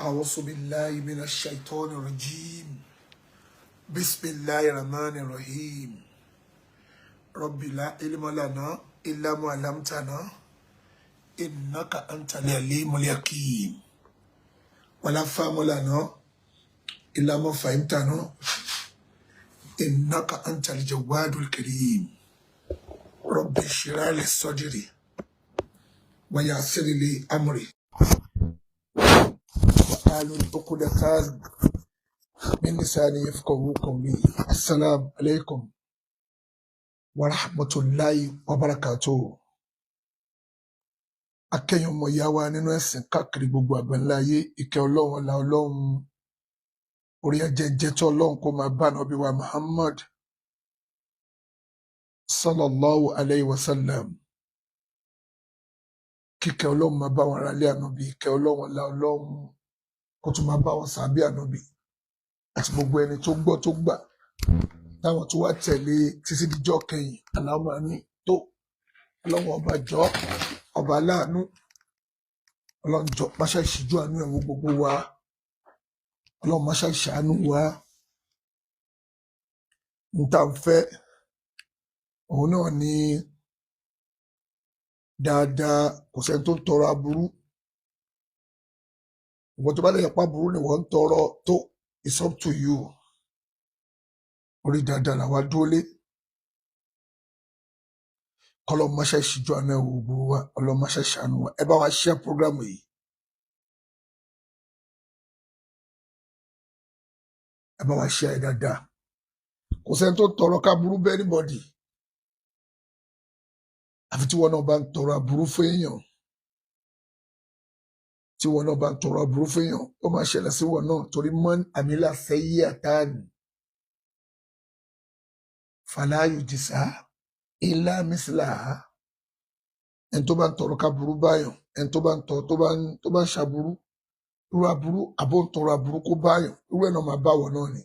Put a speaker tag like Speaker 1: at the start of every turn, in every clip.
Speaker 1: أعوذ بالله من الشيطان الرجيم بسم الله الرحمن الرحيم رب لا علم لنا إلا ما علمتنا إنك أنت العليم الحكيم ولا فهم لنا إلا ما فهمتنا إنك أنت الجواد الكريم رب اشرح لي صدري ويسر لي أمري وأحلل عقدة من لساني يفقهوا قولي السلام عليكم ورحمة الله وبركاته. Akẹ́yìn ọmọ ìyá wa nínú ẹ̀sìn káàkiri gbogbo àgbáńlá ayé, ìkẹ́ Ọlọ́run ọlá Ọlọ́run orí ẹ̀jẹ̀ tó Ọlọ́run kó máa bá Ànábì wa Muhammad sallallahu alayhi wa sallam. Kíkẹ́ Ọlọ́run máa bá wọn aráalé Ànábì, ìkẹ́ Ọlọ́run ọlá Ọlọ́run kó tún máa bá wọn sàábé Ànábì àti gbogbo ẹni tó gbọ́ tó gbà táwọn tó wá tẹ̀lé títí díjọ́ kẹyìn. Aláwọ̀ ní tó Ọlọ́run ọba jọ ọba aláàánú, Ọlọ́run jọ máṣá ìṣíjú àánú ẹ̀wọ̀ gbogbo wa, Ọlọ́run máṣá ìṣàánú wa. N tá ń fẹ́ òun náà ní dáadáa, kò sẹ́ni tó ń tọrọ aburú. Ìwọ tó bá lè yẹpá aburú ni wọ́n ń tọrọ tó, it's up to you. Orí dáadáa làwa dúró lé. Ọlọ́run máṣá ìṣíjú àánú ẹ̀wọ̀ gbogbo wa, Ọlọ́run máṣá ìṣàánú wa. Ẹ bá wa share program yìí. Ẹ bá wa share dáadáa. Kò sẹ́ni tó tọrọ ká burú bẹ́ anybody. Àfi tí wọn náà bá ń tọrọ aburú fún èèyàn. Tí wọn náà bá ń tọrọ aburú fún èèyàn, ó máa ṣẹlẹ̀ sí wọn náà, torí man amila sayyi'atan fala yujza illa mislaha. Ẹni tó bá ń tọrọ ká burú báyàn, ẹni tó bá ń tọrọ tó bá ń ṣaburú, irú aburú àbó ń tọrọ aburú kó báyàn, irú ẹ̀ náà máa bá wọn náà ni.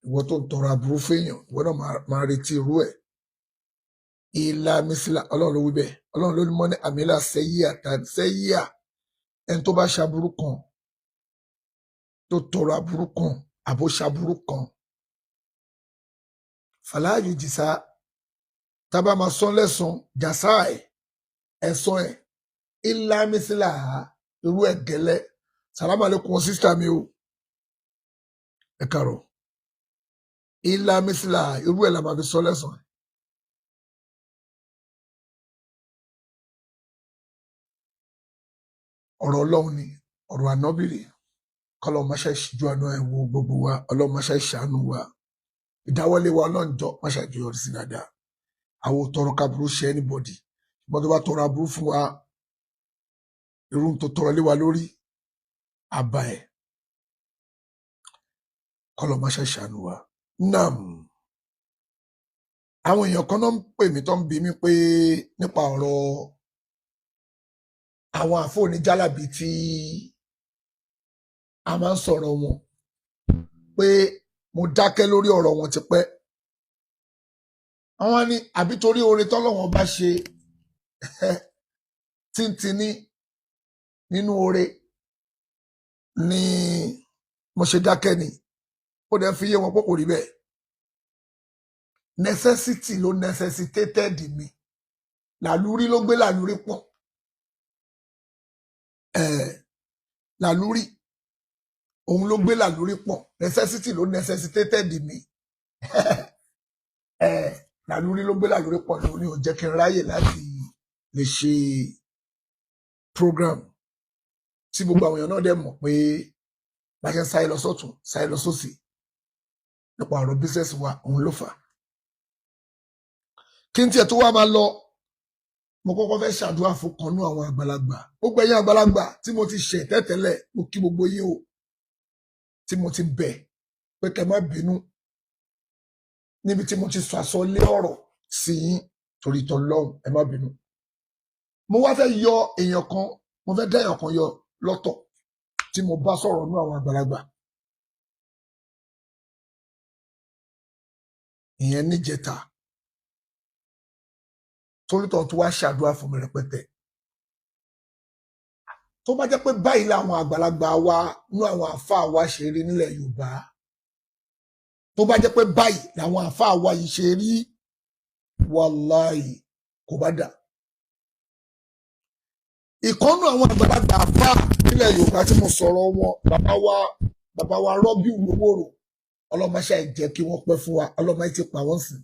Speaker 1: Ìwọ tó ń tọrọ aburú fún èèyàn, ìwọ náà máa retí irú ẹ̀. Illa misla, Ọlọ́run ló wí bẹ́ẹ̀. Ọlọ́run ló ní mọ́ ní amila sayyi'atan, sẹ́yíà ẹni tó bá ṣaburú kan, tó tọrọ aburú kan àbó ṣaburú kan, fala yujza, tábà máa sọ lẹ́san jàsá ẹ̀san ẹ̀, illa mislaha, irú ẹ̀ gẹ́lẹ́. Salamu alaikum sísítà mi o, ẹ kàrọ̀. Illa mislaha, irú ẹ̀ la máa fi sọ lẹ́san ẹ̀. Ọ̀rọ̀ Ọlọ́run ni, ọ̀rọ̀ ànábìrì. Kọ́lọ́run máṣá ìṣíjú àánú ẹ̀ wo gbogbo wa, Ọlọ́run máṣá ìṣàánú wa. Ìdáwọ́lé wa Ọlọ́run jọ máṣá ìjọyọrí sí dáadáa. Àwọn ò tọrọ káburú ṣe anybody. Ṣùgbọ́n tó bá tọrọ aburú fún wa, irú tó tọrọ lé wa lórí, àbá ẹ̀. Kọ́lọ́run máṣá ìṣàánú wa. Nam. Àwọn èèyàn kan náà ń pè mí tó ń bi mí pé nípa ọ̀rọ̀ àwọn àfóòní jálàbí tí a máa ń sọ̀rọ̀ wọn, pé mo dákẹ́ lórí ọ̀rọ̀ wọn ti pẹ́. Àwọn ní àbí torí oore tọ́lọ́wọ́n bá ṣe tíntìní nínú oore ni mo ṣe dákẹ́ ni. Ó dẹ̀ fi yé wọn pé kò rí bẹ́ẹ̀. Necessity ló necessitated mi. Làlúrí ló gbé làlúrí pọ̀. Làlúrí òun ló gbé làlúrí pọ̀. Necessity ló necessitated mi. Làlúrí ló gbé làlúrí pọ̀ lórí ò jẹ́ kí n ráyè láti lè ṣe program tí gbogbo àwọn èèyàn náà dẹ̀ mọ̀ pé bá ṣe ń sáré lọ sọ́tún sáré lọ sósì nípa ọ̀rọ̀ business wa, òun ló fà. Kí n tiẹ̀ tó wá máa lọ, mo kọ́kọ́ fẹ́ ṣàdúrà fún kanú àwọn àgbàlagbà. Gbogbo ẹ̀yin àgbàlagbà tí mo ti ṣẹ̀ tẹ́tẹ́lẹ̀, mo kí gbogbo yín o. Tí mo ti bẹ̀ pé kẹ́ má bínú níbi tí mo ti sọ àsọlé ọ̀rọ̀ sí yín, torí t'Ọlọ́run ẹ má bínú. Mo wá fẹ́ yọ èèyàn kan, mo fẹ́ dá èèyàn kan yọ lọ́tọ̀ tí mo bá sọ̀rọ̀ nú àwọn àgbàlagbà. Ìyẹn níjẹta. Torí tó wá ṣàdúrà fún mi rẹpẹtẹ. tó bá jẹ́ pé báyìí làwọn àgbàlagbà wa nú àwọn àfáà wa ṣe rí nílẹ̀ Yorùbá, tó bá jẹ́ pé báyìí làwọn àfáà wa yìí ṣe rí, wàláhì kò bá dà. Ìkọ́nù àwọn àgbàlagbà àfáà nílẹ̀ Yorùbá tí mo sọ̀rọ̀ wọn, bàbá wa Rọ́bì Olówórò, ọlọ́mọṣẹ́ ìjẹ́ kí wọ́n pẹ́ fún wa, ọlọ́mọ ti pa wọ́n sí.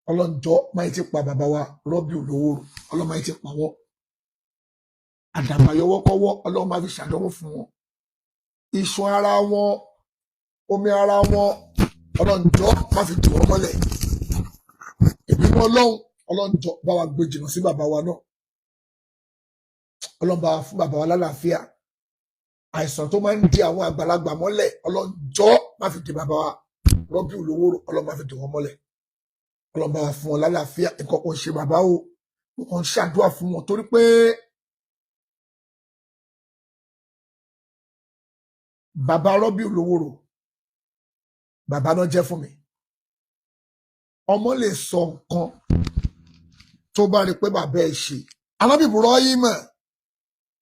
Speaker 1: Ọlọ́njọ́ máa ti pa bàbá wa Rọ́bì Olówórò, ọlọ́mọ ti pa wọ́n. Àdàbàyọwọ́kọ́wọ́ ọlọ́run máa fi ṣàdánwò fún wọn. Iṣan ara wọn, omi ara wọn, ọlọ́njọ́ máa fi tù wọ́n mọ́lẹ̀. Ìbínú ọlọ́njọ́ bá wa gbé jìnnà sí bàbá wa náà. Ọlọ́run bá wa fún bàbá wa lálàáfíà. Àìsàn tó máa ń di àwọn àgbàlagbà mọ́lẹ̀, ọlọ́njọ́ máa fi di bàbá wa Rọ́bì Olówórò, ọlọ́run máa fi dì wọ́n mọ́lẹ̀. Ọlọ́run bá wa fún wọn lálàáfíà. Nǹkan kan ṣe bàbá o, wọ́n ń ṣàdúrà fún wọn torí pé bàbá Rọ́bì Olówórò, bàbá náà jẹ́ fún mi. Ọmọ lè sọ nǹkan tó bá rí pé bàbá ẹ̀ ṣe. Ànábì Ibrahim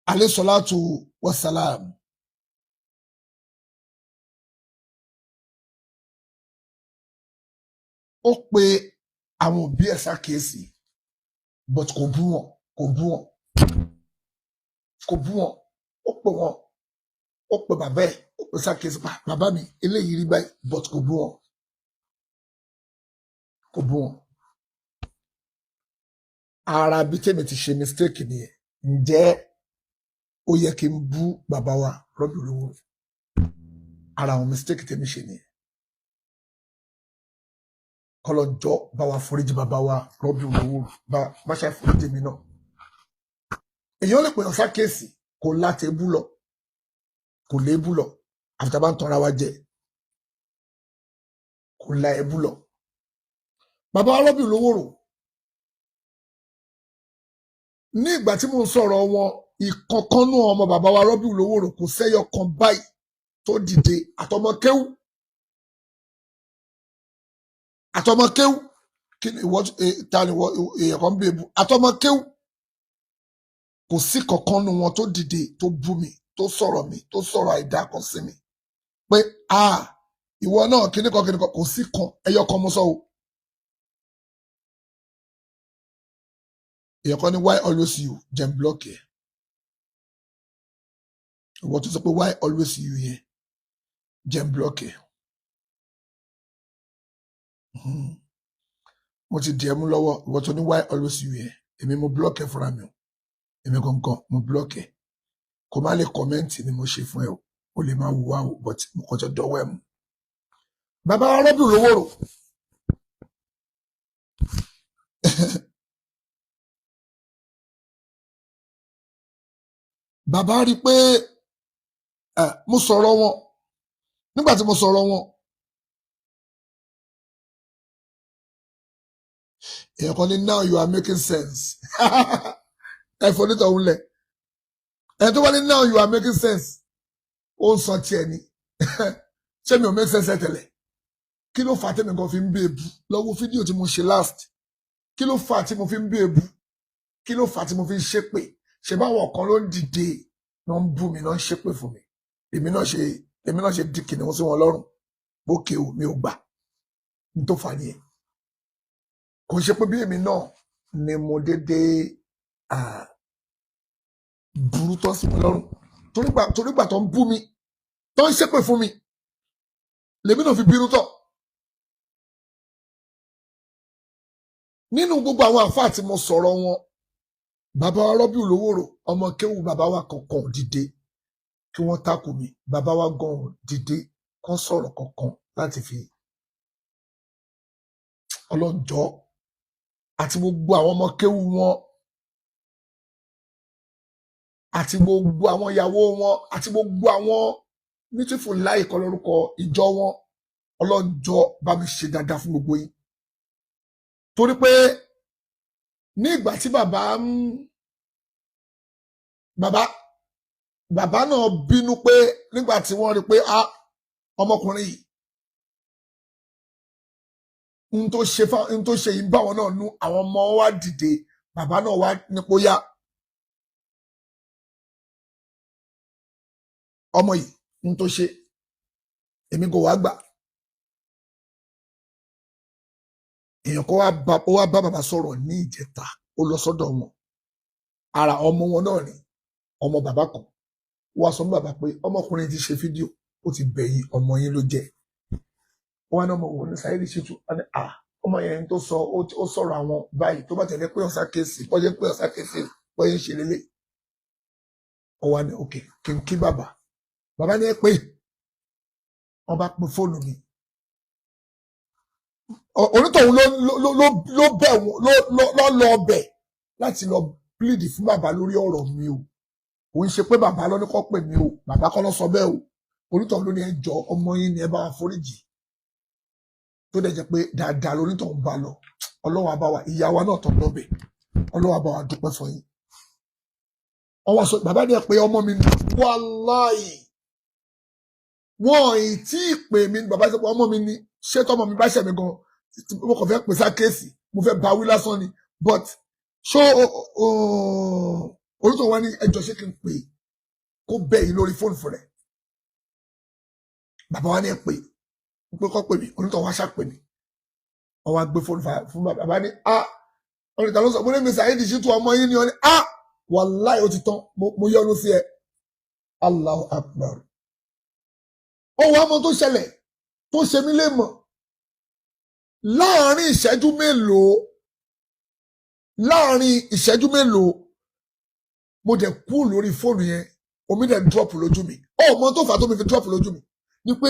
Speaker 1: alayhi salatu wassalam, ó pe àwọn òbí ẹ̀ ṣàkíyèsí, but kò bú wọn, ó pè wọn, ó pe bàbá ẹ̀, ó pe ṣàkíyèsí, bàbá mi eléyìí rí báyìí, but kò bú wọn. Ara bí tèmi ti ṣe mistake nìyẹn. Ǹjẹ́ ó yẹ kí n bú bàbá wa Rọ́bì Olówórò? Ara àwọn mistake tèmi ṣe nìyẹn. Kọ́lọ́njọ́ bá wa foríjì bàbá wa Rọ́bì Olówórò, bá ṣe foríjì mi náà. Èèyàn lè pè ọ́ ṣàkíyèsí kò láti ebú lọ, kò léébù lọ, àfi tá bá ń tanra wa jẹ, kò la ebú lọ. Bàbá wa Rọ́bì Olówórò, ní ìgbà tí mo ń sọ̀rọ̀ wọn, ìkọ̀kanú ọmọ bàbá wa Rọ́bì Olówórò kò sẹ́yọ kan báyìí tó dìde, àtọmọ kéwú, kí ni ìwọ ta ni èèyàn kan bí ebu, àtọmọ kéwú, kò sí kankan nu wọn tó dìde tó bú mi, tó sọ̀rọ̀ mi, tó sọ̀rọ̀ àìdá kan sí mi pé ìwọ náà kíníkan kò sí kan, ẹyọ kan mo sọ o. Èèyàn kan ní why always you jẹun block ẹ. Ìwọ tó sọ pé why always you yẹn jẹun block ẹ. Mo ti dìé mú lọ́wọ́, ìwọ tó ní why always you yẹn, èmi mo block ẹ fúnra mi o. Èmi gangan mo block ẹ. Kò má lè kọ́mẹ́ǹtì ni mo ṣe fún ẹ o. O lè máa wùwá o, but mo kọjọ dọ́wọ́ ẹ mú. Bàbá wa Rọ́bì Olówórò. Bàbá rí pé mo sọ̀rọ̀ wọn. Nígbà tí mo sọ̀rọ̀ wọn, èèyàn kan ní now you are making sense. Ẹ fọ nítorí òun lẹ̀. Ẹ tó wá ní now you are making sense. Ó ń sọ tiẹ̀ ni. Ṣé mi ò make sense tẹ́lẹ̀? Kí ló fà á tẹ́mi kan fi ń bú èbú? Lọ́wọ́ fídíò tí mo ṣe last. Kí ló fà á tí mo fi ń bú èbú? Kí ló fà á tí mo fi ń ṣépè? Ṣé báwọn kan ló ń dìde ló ń bú mi, ló ń ṣépè fún mi? Èmi náà ṣe di kìnìún sí wọn lọ́rùn. Bókè o, mi ò gbà. Ní tó fà á nìyẹn. Kò ṣe pé bí èmi náà ni mo dédé burú tọ́ sí wọn lọ́rùn. Torígbà tó ń bú mi, tó ń ṣépè fún mi, lèmi náà fi bínú tọ̀. Nínú gbogbo àwọn àfáà tí mo sọ̀rọ̀ wọn, bàbá wa Rọ́bì Olówórò, ọmọ kéwù bàbá wa kankan dìde kí wọ́n takò mi. Bàbá wa gan dìde kán sọ̀rọ̀ kankan láti fi ọlọ́njọ́ àti gbogbo àwọn ọmọ kéwù wọn, àti gbogbo àwọn ìyàwó wọn, àti gbogbo àwọn beautiful láì kọ́ lórúkọ ìjọ wọn, ọlọ́njọ́ bá mi ṣe dáadáa fún gbogbo yín. Torí pé ní ìgbà tí bàbá náà bínú pé nígbà tí wọ́n rí pé ọmọkùnrin yìí n tó ṣe yìí bá wọn náà nú, àwọn ọmọ wa dìde, bàbá náà wá nípò yá ọmọ yìí ń tó ṣe èmi kò wá gbà èèyàn kó wá bá bàbá sọ̀rọ̀ ní ìjẹta ó lọ sọ́dọ̀ wọn ara ọmọ wọn náà ni ọmọ bàbá kan wọ́n sọ fún bàbá pé ọmọkùnrin ti ṣe fídíò ó ti bẹ̀yìn ọmọ yín ló jẹ́ wọn náà mọ̀ wọ́n ní Saheeed Shittu ọmọ yẹn tó sọ ó sọ̀rọ̀ àwọn báyìí tó bá tẹ̀lé pé ọ̀sá kéèsì bọ́jẹ́ pé ọ̀sá kéèsì bọ́jẹ́ ń ṣe lélẹ̀ ọwọ́ ni òkè kí n kí bàbá ní ẹ pé wọ́n bá pín fóònù mi onítọ̀hún ló bẹ̀ wọ́n lọ bẹ̀ láti lọ plead fún bàbá lórí ọ̀rọ̀ mi o òun ṣe pé bàbá lọ ní kọ́ pè mí o bàbá kọ́ lọ sọ bẹ́ẹ̀ o onítọ̀hún ló ní ẹjọ́ ọmọ yín ni ẹ bá wa foríjì tó dẹ̀ jẹ́ pé dáadáa lónítọ̀hún bá lọ ọlọ́wọ́ àbáwá ìyá wa náà tọ́ lọ́bẹ̀ ọlọ́wọ́ àbáwá dúpẹ́ fún yín ọwọ́ sọ bàbá ní ẹ pé ọmọ mi ní wàláì wọn ì tí ì pè mí bàbá sọ pé ọmọ mi ní ṣé tọmọ mi bá ṣẹ̀ mí gan mo kàn fẹ́ pè sá kéèsì mo fẹ́ bá wí lásán ni but ṣó onítọ̀hún wá ní ẹjọ́ ṣé kí n pè kó bẹ̀ yín lórí fóònù fún rẹ̀ bàbá wa ní ẹ pé kọ́ pè mí onítọ̀hún wá ṣàpè mí wọ́n wá gbé fóònù fún bàbá ní ọ̀nìtà ló sọ pé mi Saheeed Shittu ọmọ yín ni wọ́n ní wàláì ó ti tán mo yọ́nú sí ẹ Allahu Akbar ó wá mọ tó ṣẹlẹ̀ tó ṣe mí lè mọ̀ láàrin ìṣẹ́jú mélòó mo dẹ̀ kú lórí fóònù yẹn omi dẹ̀ drop lójú mi ọmọ tó fà tó mi fi drop lójú mi ni pé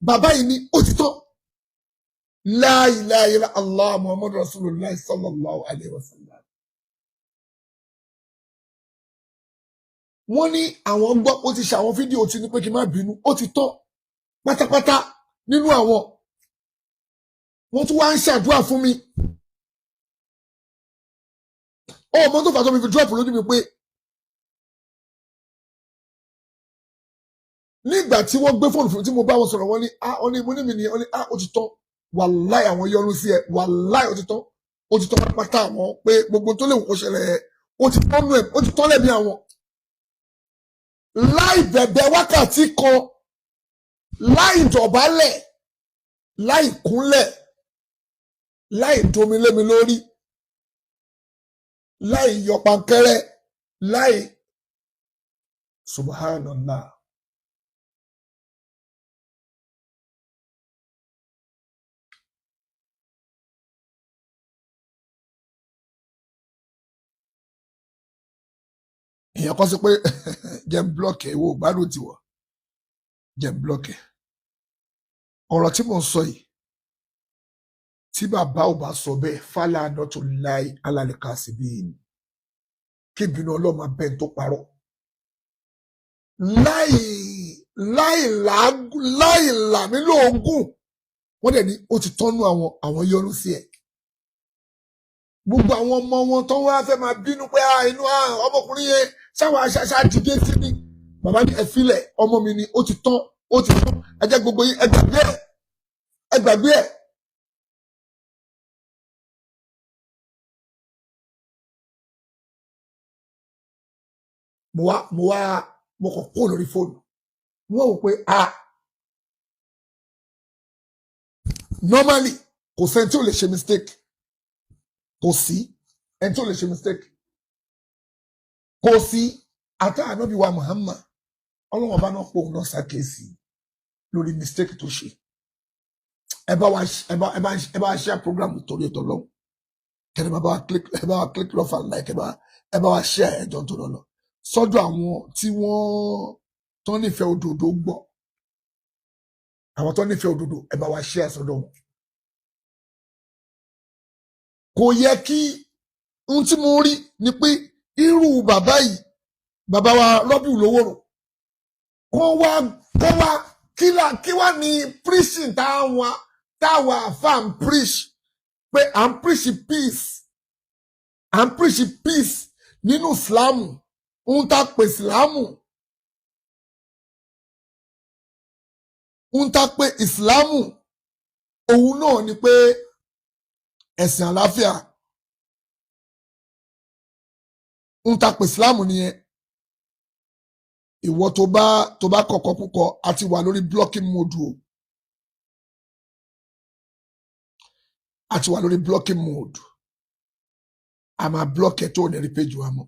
Speaker 1: bàbá yìí ní òtítọ́ la ilaha illa Allah Muhammadu Rasulullah sallallahu alayhi wa sallam wọ́n ní àwọn gbọ́ ó ti ṣe àwọn fídíò tí ní pé kí n má bínú ó ti tọ́ pátápátá nínú àwọn wọ́n tún wá ń ṣàdúrà fún mi ọmọ tó fà tó mi fi drop lójú mi pé nígbà tí wọ́n gbé fóònù fún tí mo bá wọn sọ̀rọ̀ wọ́n ní mo ní mi ní wọ́n ní ó ti tán wàláì àwọn yọrù sí ẹ wàláì ó ti tán pátápátá àwọn pé gbogbo tó lè wò kó ṣẹlẹ̀ ó ti tán nù ẹ̀ ó ti tán lẹ́mí àwọn láì bẹ̀bẹ̀ wákàtí kan láì dọ̀bálẹ̀ láì kúnlẹ̀ láì domi lémi lórí láì yọ pankẹ́rẹ́ láì subhanallah. èèyàn kan sọ pé jẹ́ ń blọ́ọ̀kì ìwọ gbádùn tiwọ̀ jẹ́ ń blọ́ọ̀kì ọ̀rọ̀ tí mò ń sọ yìí tí bàbá ò bá sọ bẹ́ẹ̀ fálà nọ́tò láì alálẹ́ka sí bí i kí ìbínú ọlọ́mọ abẹ́ tó parọ́ láì làmí lóògùn wọ́n dẹ̀ ní ó ti tọ́nú àwọn yọrù sí ẹ̀ gbogbo àwọn ọmọ wọn tó wá fẹ́ máa bínú pé inú ọmọkùnrin yẹn ṣáwọn aṣáṣá dìde sí ni bàbá ní ẹ̀fílẹ̀ ọmọ mi ni ó ti tán ẹ jẹ́ gbogbo yín ẹ gbàgbé ẹ̀. mo kàn kó lórí fóònù wọ́n wò pé normally kò sẹ́ni tí ò lè ṣe mistake kò sí ẹni tí ò lè ṣe mistake kò sí ata ànábì wa Muhammad ọlọ́wọ́n bá náà pò ń lọ ṣàkíyèsí lórí mistake tó ṣe ẹ bá share program torí ètò lọ́wọ́ kẹ́ni bá wa click love and like ẹ bá wa share ẹjọ́ tó lọ́lọ́ sọ́dọ̀ àwọn tí wọ́n tó nífẹ̀ẹ́ òdodo gbọ́ àwọn tó nífẹ̀ẹ́ òdodo ẹ bá wa share sọ́dọ̀ wọn. kò yẹ kí ohun tí mo rí ni pé irú bàbá yìí bàbá wa Rọ́bì Lówóró kí wá ní preaching táwa àfáà ń preach pé à ń preach peace nínú Ìsìlámù ń ta pè Ìsìlámù òun náà ni pé ẹ̀sìn àlàáfíà ń ta pè Ìsìlámù nìyẹn ìwọ tó bá kọ̀kọ́ púpọ̀ àti wà lórí blocking mode o. Àti wà lórí blocking mode. A máa block ẹ̀ tó ní rí page wa mọ́.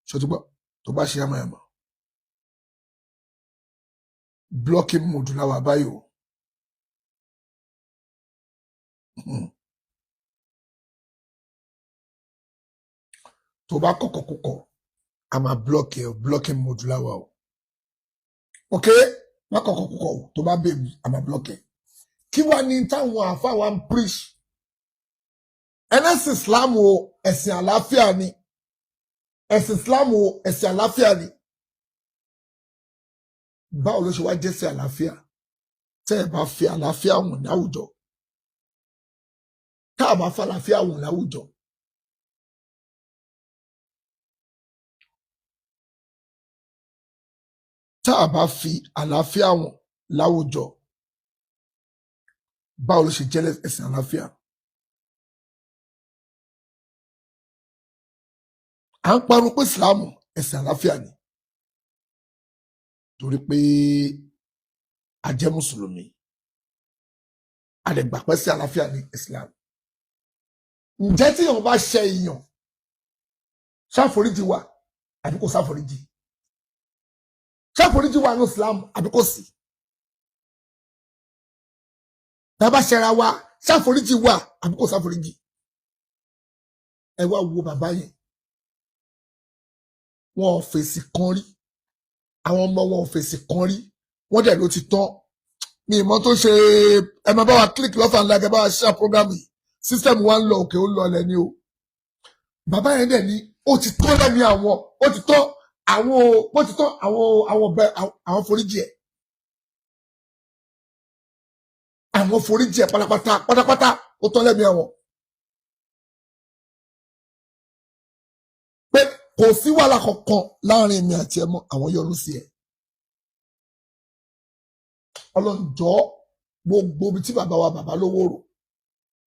Speaker 1: Ṣó ti gbọ́ tó bá ṣe àmọ́. Blocking mode la wà báyìí o. Tó bá kọ̀kọ́ púpọ̀ a máa block ẹ̀ blocking mode la wà o. Okay? Má kọ̀kọ́ púpọ̀ o tó bá bèbí a máa block ẹ̀. Kí wá ní táwọn àfáà wa ń preach? Ẹlẹ́sìn Islam o ẹ̀sìn àlàáfíà ni. Ẹ̀sìn Islam o ẹ̀sìn àlàáfíà ni. Báwo ló ṣe wá jẹ́ sí àlàáfíà? Tẹ́ ẹ bá fi àlàáfíà wọn láwùjọ. Tá a bá fa àlàáfíà wọn láwùjọ. Tá a bá fi àlàáfíà wọn láwùjọ. Báwo ló ṣe jẹ́ ẹ̀sìn àlàáfíà? À ń parọ́ pé Ìsìlámù ẹ̀sìn àlàáfíà ni. Torí pé a jẹ́ Mùsùlùmí. A lè gbà pé sí àlàáfíà ní Ìsìlámù. Ǹjẹ́ tí èèyàn bá ṣe èèyàn, ṣàforíjì wà àbí kò ṣàforíjì? Ṣàforíjì wà ní Ìsìlámù àbí kò sí? Tá bá ṣẹra wa, ṣàforíjì wà àbí kò ṣàforíjì? Ẹ wá wo bàbá yẹn. Wọn ò fèsì kan rí. Àwọn ọmọ wọn ò fèsì kan rí. Wọ́n dẹ̀ ló ti tán. Mi ìmọ̀ tó ṣe ẹ máa bá wa click love and like ẹ bá wa share program yìí. System wa ń lọ òkè ó lọ lẹ́ni o. Bàbá yẹn dẹ̀ ní ó ti tán lẹ́ni àwọn. Ó ti tán àwọn foríjì ẹ̀. Àwọn foríjì ẹ̀ pátápátá ó tán lẹ́ni àwọn. Pé kò sí wàhálà kankan láàrin èmi àti ẹ mọ́ àwọn yọ́nú sí ẹ. Ọlọ́njọ́ gbogbo ibi tí bàbá wa bàbá lówó rò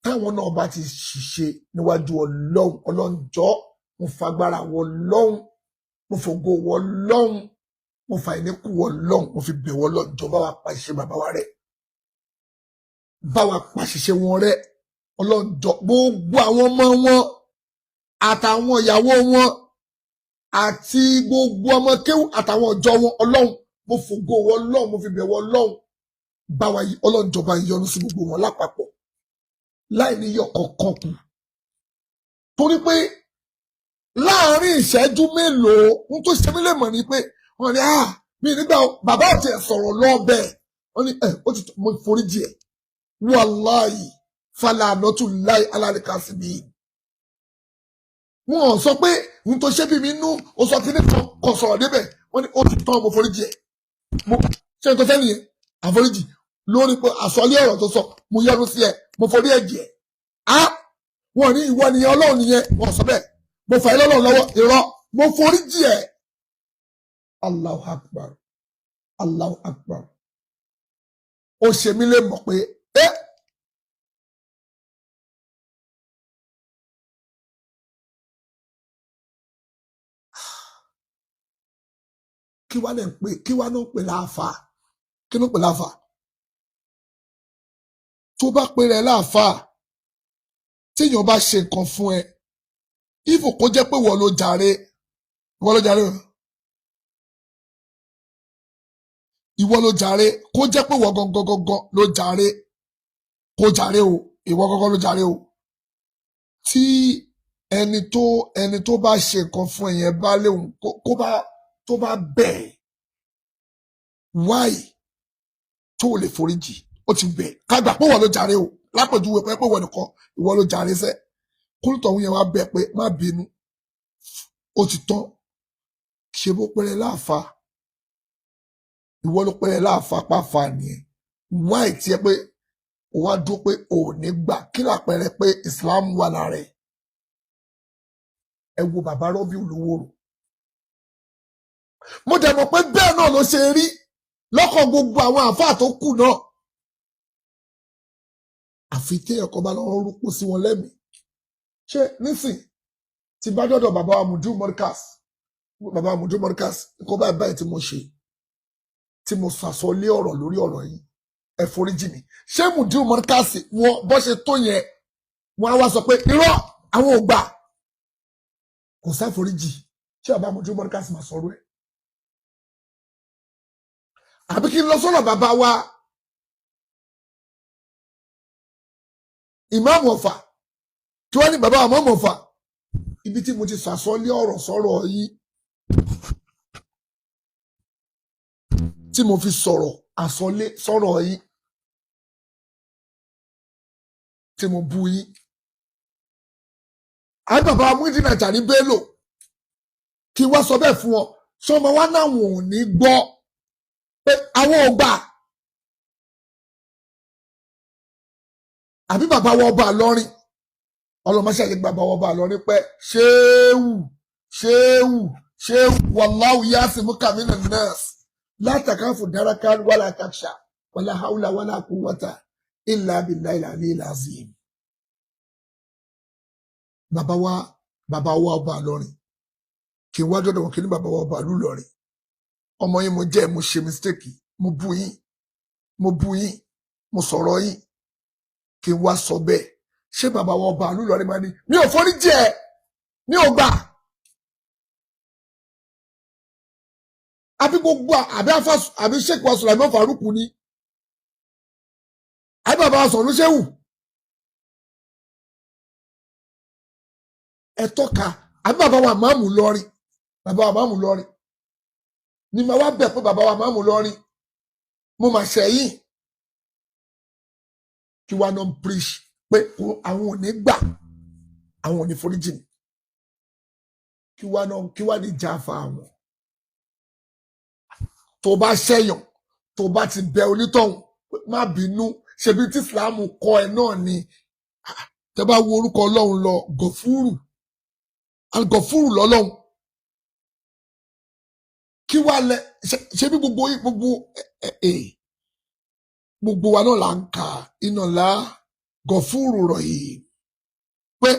Speaker 1: táwọn náà bá ti ṣiṣẹ́ níwájú Ọlọ́run ọlọ́njọ́ mo fagbára wọ Ọlọ́run mo fògo wọ Ọlọ́run mo fa ìníkù wọ Ọlọ́run mo fi bẹ̀wọ̀ ọlọ́njọ́ bá wa pa ìṣe bàbá wa rẹ́ bá wa pa ṣiṣẹ́ wọn rẹ́ ọlọ́njọ́ gbogbo àwọn ọmọ wọn àtàwọn ìyàwó wọn àti gbogbo ọmọ kéwù àtàwọn ọjọ́ wọn Ọlọ́run mo fògo wọ Ọlọ́run mo fi bẹ̀wọ̀ Ọlọ́run bá wa ọlọ́njọba yọ́nú sí gbogbo wọn lápapọ̀ láì ní yọ kọ̀ọ̀kan kù torí pé láàárín ìṣẹ́jú mélòó ń tó ṣe mí lè mọ̀ ní pé wọ́n ní mi nígbà bàbá àti ẹ̀ sọ̀rọ̀ lọ́ọ̀bẹ̀ wọ́n ní ó ti mo foríjì ẹ̀ wàláhì fàlà ànátù láì alárìíká sí mi. Wọ́n sọ pé ń tó ṣe bí mi nú ó sọ kí ní kan sọ̀rọ̀ débẹ̀ wọ́n ní ó ti tán mo foríjì ẹ̀ mo ṣe ń tó fẹ́ nìyẹn àforíjì lórí pé àsọlé ọ̀rọ̀ tó sọ mo yọ́nú sí ẹ mo forí ẹ̀jẹ̀ wọ́n ní ìwọ nìyẹn Ọlọ́run nìyẹn wọ́n sọ bẹ́ẹ̀ mo fà ilé Ọlọ́run lọ́wọ́ irọ́ mo forí jì ẹ́. Allahu Akbar Allahu Akbar ó ṣe mí lè mọ̀ pé kí wá náà ń pè láàfà kí ló ń pè láàfà tó bá pè rẹ láàfà téèyàn bá ṣe nǹkan fún ẹ ìfò kó jẹ́ pé wọ́n ló jàre ìwọ ló jàre kó jẹ́ pé wọ́n gangan ló jàre kó jàre o ìwọ gangan ló jàre o tí ẹni tó bá ṣe nǹkan fún ẹ yẹn bá léwu tó bá bẹ̀ wáì tó lè foríjì ó ti bẹ̀ ká gbà pé wọ́n ló jàre o lápèjúwe pé wọ́n nìkan ìwọ ló jàre sẹ́ kúrútọ̀ òun yẹn wá bẹ̀ pé má bínú ó ti tán ṣe bó pẹ́rẹ́ láàfa ìwọ ló pẹ́rẹ́ láàfa pàfà nìyẹn wáì tiẹ̀ pé ó wá dúró pé ò ní gbà kí lápẹẹrẹ pé Islam wà lára ẹ wo bàbá rọ́bì olówó rò mo dẹ̀ mọ̀ pé bẹ́ẹ̀ náà ló ṣe rí lọ́kàn gbogbo àwọn àfáà tó kù náà àfi tí ẹ̀kọ́ bá lọ́wọ́ rúpò sí wọn lẹ́mìí ṣé nísìn tí bá dọ́dọ̀ bàbá wa Mudu Morkas nǹkan báyìí tí mo ṣe tí mo sàsọlé ọ̀rọ̀ lórí ọ̀rọ̀ yìí ẹ foríjì mi ṣé Mudiu Markaz wọn bó ṣe tó yẹn wọn á wá sọ pé irọ́ àwọn ò gbà kò sáforíjì ṣé bàbá Mudiu Markaz máa sọ̀rọ̀ ẹ̀ àbí kí n lọ sọ́nà bàbá wa ìmáàmù Ọ̀fà tí wọ́n ní bàbá wa ìmáàmù Ọ̀fà ibi tí mo ti sàsọlé ọ̀rọ̀ sọ̀rọ̀ yìí tí mo fi sọ̀rọ̀ àsọlé sọ̀rọ̀ yìí tí mo bú yín àbí bàbá Muyideen Ajani Bello kí wá sọ bẹ́ẹ̀ fún ọ sọmọ wa náà wọn ò ní gbọ́ pé àwọn ò gbà àbí bàbá wa ọba Ìlọrin ọlọmọṣẹ́ yìí bàbá wa ọba Ìlọrin pé ṣéwù wallahu yasimuka minan nas la takafu darakan wala taksha wala hawla wala quwwata illa billahi al-aliyyil azim. Bàbá wa ọba Ìlọrin kí n wá dọ́dọ̀ wọn kí ní bàbá wa ọba ìlú Ìlọrin ọmọ yín mo jẹ́ mo ṣe mistake mo bú yín mo sọ̀rọ̀ yín kí n wá sọ bẹ́ẹ̀ ṣé bàbá wa ọba ìlú Ìlọrin máa ní mi ò forí jì ẹ́ mi ò gbà àbí gbogbo àbí Sheikh wa Sulaiman Faruku ni àbí bàbá wa Sọ̀rọ̀ Ṣéwù ẹ tọ́ka àbí bàbá wa Máàmù Ìlọrin ni màá wá bẹ̀ pé bàbá wa Máàmù Ìlọrin mo mà ṣẹ̀yìn kí wá náà preach pé àwọn ò ní gbà àwọn ò ní foríjì kí wá ní jáfa àwọn tó bá ṣẹ̀yàn tó bá ti bẹ onítọ̀hún má bínú ṣebí tí Ìsìlámù kọ ẹ náà ni tẹ́ bá wo orúkọ Ọlọ́run lọ Gọ̀fúrù lọ́lọ́run kí wá lẹ ṣe bí gbogbo wa náà là ń kà iná lá Gọ̀fúrù rọ̀ yìí pé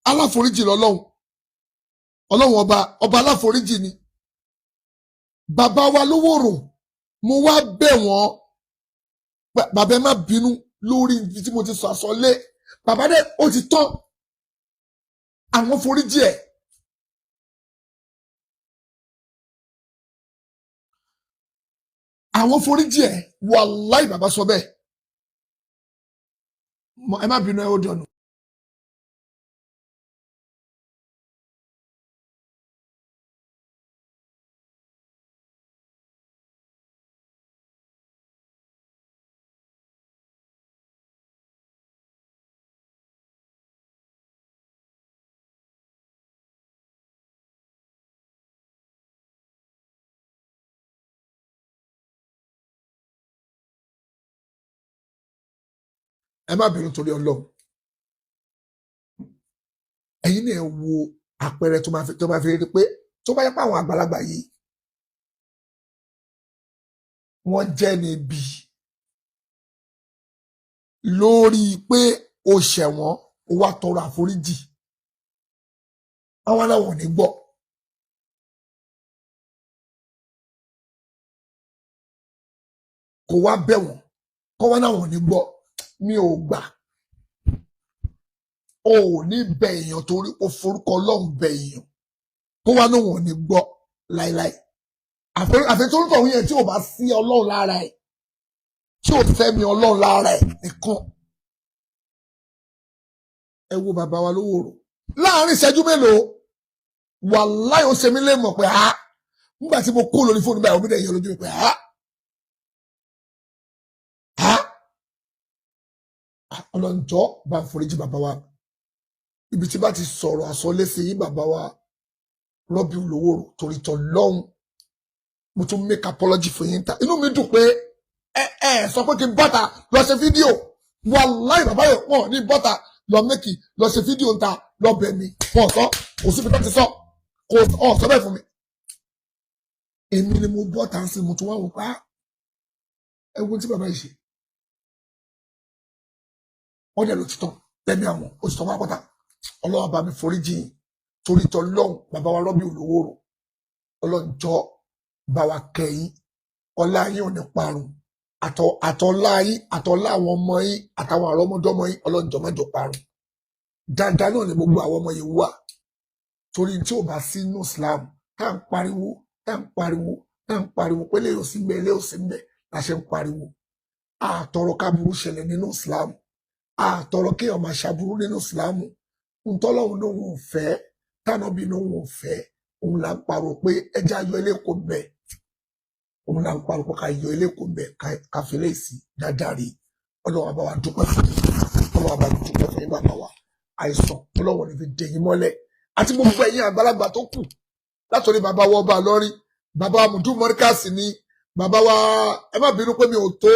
Speaker 1: aláforíjì Ọlọ́run ọba aláforíjì ni bàbá wa Lówórò mo wá bẹ̀ wọ́n bàbá ẹ má bínú lórí ibi tí mo ti sọ àsọlé bàbá dẹ ó ti tán àwọn foríjì ẹ̀ àwọn foríjì ẹ̀ wàláì bàbá sọ bẹ́ẹ̀ ẹ má bínú ẹ ó dọ̀nù. Ẹ má bínú torí Ọlọ́run ẹ̀yin náà wo àpẹẹrẹ tó máa fi rí pé tó bá yẹ pé àwọn àgbàlagbà yìí wọ́n jẹ́ níbi lórí pé o ṣẹ̀wọ̀n o wá tọrọ àforíjì àwọn aláwọ̀ ní gbọ́ kò wá bẹ̀ wọ́n kọ́ wọ́n náà wọ́n ní gbọ́ mi ò gbà o ò ní bẹ èèyàn torí o forúkọ Ọlọ́run bẹ èèyàn kó wá náà wọ́n ní gbọ́ láíláí àfi tó ń tọ̀ yẹn tí ò bá sí Ọlọ́run lára ẹ̀ tí ò fẹ́ mi Ọlọ́run lára ẹ̀ nìkan ẹ wo bàbá wa Lówórò láàrin ìṣẹ́jú mélòó wàláhì ó ṣe mí lè mọ̀ pé nígbà tí mo kó lórí fóònù báyìí omi dẹ̀ yẹ lójú mi pé ọlọ́njọ́ bá ń foríjì bàbá wa ibi tí bá ti sọ̀rọ̀ àsọlé sí yín bàbá wa Rọ́bì Lówórò torí tọ́ lọ́hùn mo tún make apology fún yín ta inú mi dùn pé ẹ sọ pé kí n bọ́ta lọ ṣe fídíò wàláhì bàbá yẹn wọn ní bọ́ta lọ mẹ́kì lọ ṣe fídíò ń ta lọ bẹ̀ mí wọn sọ kò síbi tó ti sọ kò sọ bẹ́ẹ̀ fún mi èmi ni mo bọ́ta ń sìn mo tún wá wò pa ẹ̀wọ̀n tí bàbá yìí ṣe wọ́n dẹ̀ ló ti tán lẹ́mí àwọn òṣìṣẹ́ wọn pátá Ọlọ́run bá mi foríjì torí tọ́ lọ́hùn bàbá wa Rọ́bì Lówórò Ọlọ́run jọ̀ọ́ bá wa kẹ́yìn ọlá yín ò ní parun àtọlá yín àtọlá àwọn ọmọ yín àtàwọn àrọmọdọ́mọ yín Ọlọ́run jọ̀ọ́ má jẹ́ parun dáadáa náà ni gbogbo àwọn ọmọ yìí wà torí tí ò bá sí inú Islam tá ń pariwo pé lè ò sí mbẹ la ṣe ń pariwo àtọrọ káburú ṣẹlẹ̀ nínú Islam àtọrọ kéèyàn máa ṣàbúrú nínú Islam ntọ́lọ́hún lòun ò fẹ́ tánàbí lòun ò fẹ́ òun là ń parọ́ pé ẹja yọ ilé kò bẹ òun là ń parọ́ pé ká yọ ilé kò bẹ ká fi lè sí dáadáa rí Ọlọ́run àbá wa dúpẹ́ fún Ọlọ́run àbá dúpẹ́ fún bàbá wa àìsàn Ọlọ́run ní fi dẹ̀yìn mọ́lẹ̀ àti gbogbo ẹ̀yin àgbàlagbà tó kù látọ̀rí bàbá wa ọba lọ́rí bàbá wa mùdú mọ́ríkàsì ni bàbá wa ẹ má bínú pé mi ò tó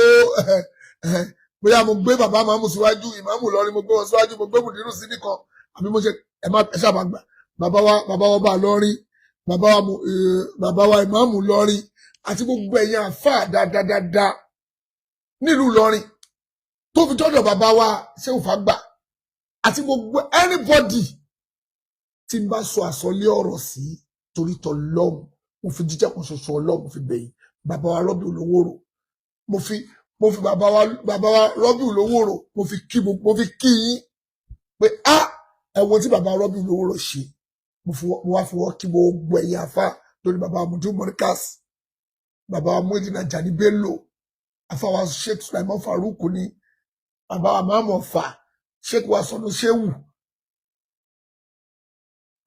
Speaker 1: bóyá mo gbé bàbá màmú síwájú ìmáàmù lọ́rí mo gbé wọn síwájú mo gbé mùdírù sí nìkan àbí mo ṣe ẹ ṣàbà gbà bàbá wa ọba lọ́rí bàbá wa ìmáàmù lọ́rí àti gbogbo ẹ̀yin àfáà dáadáa nílùú lọ́rí tó fi tọ́jọ́ bàbá wa ṣé ò fà gbà àti gbogbo anybody tí n bá sọ àsọlé ọ̀rọ̀ sí torí tọlọ́hun mo fi jíjẹ́ kan ṣoṣo Ọlọ́run mo fi bẹ̀yìn bàbá wa Rọ́bì Olówóró mo fi bàbá wa Rọ́bì Olówóró mo fi kí yín pé ẹ̀wọ̀n tí bàbá Rọ́bì Olówóró ṣe mo wá fọwọ́ kí gbogbo ẹ̀yin àfá lórí bàbá Mudu Morikas bàbá wa Muideen Ajani Bello àfá wa Sheikh Sulaiman Farouk ni bàbá wa Mamu Ọ̀fà Sheikh wa Sọnù Shehu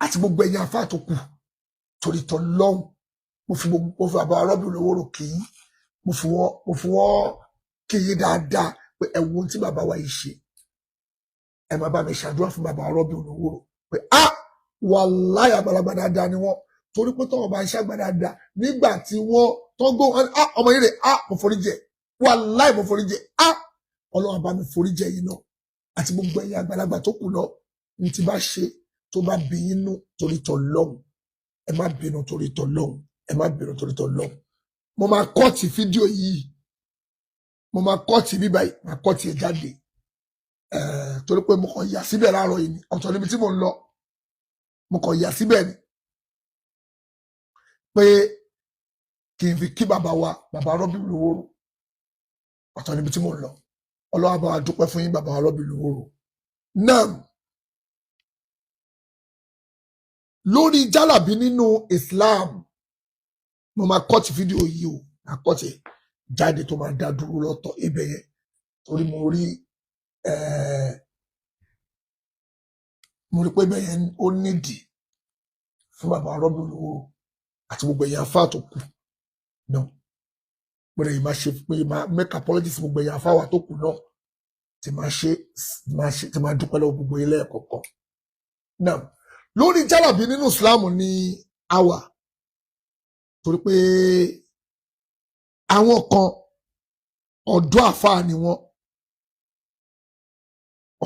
Speaker 1: àti gbogbo ẹ̀yin àfá tó kù torí tọlọ́hun mo fi bàbá Rọ́bì Olówóró kì í mo fi wọ́n kì í dáadáa pé ẹ̀wọ̀n tí bàbá wa yìí ṣe ẹ máa bá mi ṣàdúrà fún bàbá Rọ́bì Olówóró pé wàláhì àgbàlagbà dáadáa ni wọ́n torí pé tọ́wọ́ bá ń ṣàgbà dáadáa nígbà tí wọ́n tó gbó ọmọ yìí rẹ̀ mo forí jẹ wàláhì mo forí jẹ Ọlọ́run bá mi forí jẹ yìí náà àti gbogbo ẹ̀yin àgbàlagbà tó kù lọ ní ti bá ṣe tó bá bí yín nú torí tọlọ́hun ẹ má bínú torí tọlọ́hun ẹ má bínú torí tọlọ́hun mo máa kọ́ọ̀tì fídíò yìí mo máa kọ́ọ̀tì bíbá yìí máa kọ́ọ̀tì ẹ̀ jáde torí pé mo kàn yà síbẹ̀ láàárọ̀ yìí ni ọ̀tọ̀ níbi tí mo ń lọ mo kàn yà síbẹ̀ ni pé kí n fi kí bàbá wa bàbá Rọ́bì Olówóró ọ̀tọ̀ níbi tí mo ń lọ Ọlọ́run bá wa dúpẹ́ fún yín bàbá Rọ́bì Olówóró náà lórí jálàbí nínú Islam mo máa kọ́ọ̀tì fídíò yìí o máa kọ́ọ̀tì jáde tó máa dá dúró lọ́tọ̀ ibẹ̀ yẹn torí mo rí pé ibẹ̀ yẹn ó nídìí fún bàbá Rọ́bì Olówóró àti gbogbo ẹ̀yin afá tó kù náà mo rẹ̀ yìí máa ṣe pé máa make apologies gbogbo ẹ̀yin afá wa tó kù náà tí máa dúpẹ́ lọ́wọ́ gbogbo ilé ẹ̀kọ́ kan náà lórí jálàbí nínú Islam ní àwà torí pé àwọn kan ọ̀dọ́ àfáà ni wọ́n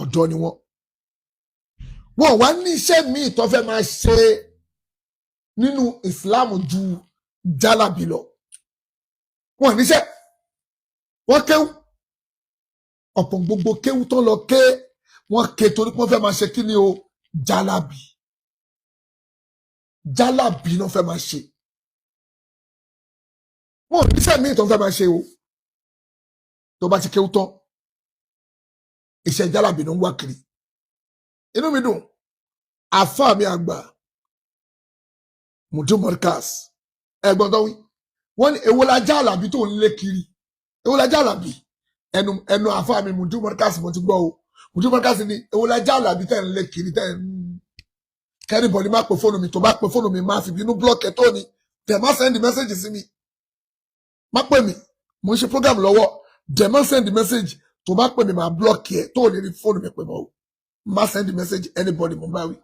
Speaker 1: ọ̀dọ́ ni wọ́n wá ní iṣẹ́ míì tó fẹ́ máa ṣe nínú Islam ju jálàbí lọ wọ́n níṣẹ́ wọ́n kéwú ọ̀pọ̀ gbogbo kéwú tó lọ ké wọ́n ké torí pé wọ́n fẹ́ máa ṣe kí ni o jálàbí náà fẹ́ máa ṣe wọ́n níṣẹ́ míì tó fẹ́ máa ṣe o tó bá ti kéwú tán iṣẹ́ jálàbí ló ń wá kiri inú mi dùn àfáà mi àgbà Mudu Morikas ẹ̀gbọ́n tó wí wọ́n ní èwo la jálàbí tó ń lé kiri èwo la jálàbí ẹnu àfáà mi Mudu Morikas mo ti gbọ́ o Mudu Morikas ní èwo la jálàbí tẹ́ ń lé kiri tẹ́ ń kẹ́rìbọ̀lì má pe fóònù mi tó bá pe fóònù mi má fi bínú blọ́ọ̀kì tó ní tẹ̀ má sẹ́ndì mẹ́sẹ̀jì sí mi má pè mí mo ń ṣe program lọ́wọ́ dẹ̀ má sẹ́ndì mẹ́sẹ̀jì tó bá pè mí má blọ́ọ̀kì ẹ̀ tó lè rí fóònù mi pè mọ́ o má sẹ́ndì mẹ́sẹ̀jì anybody mo bá wí.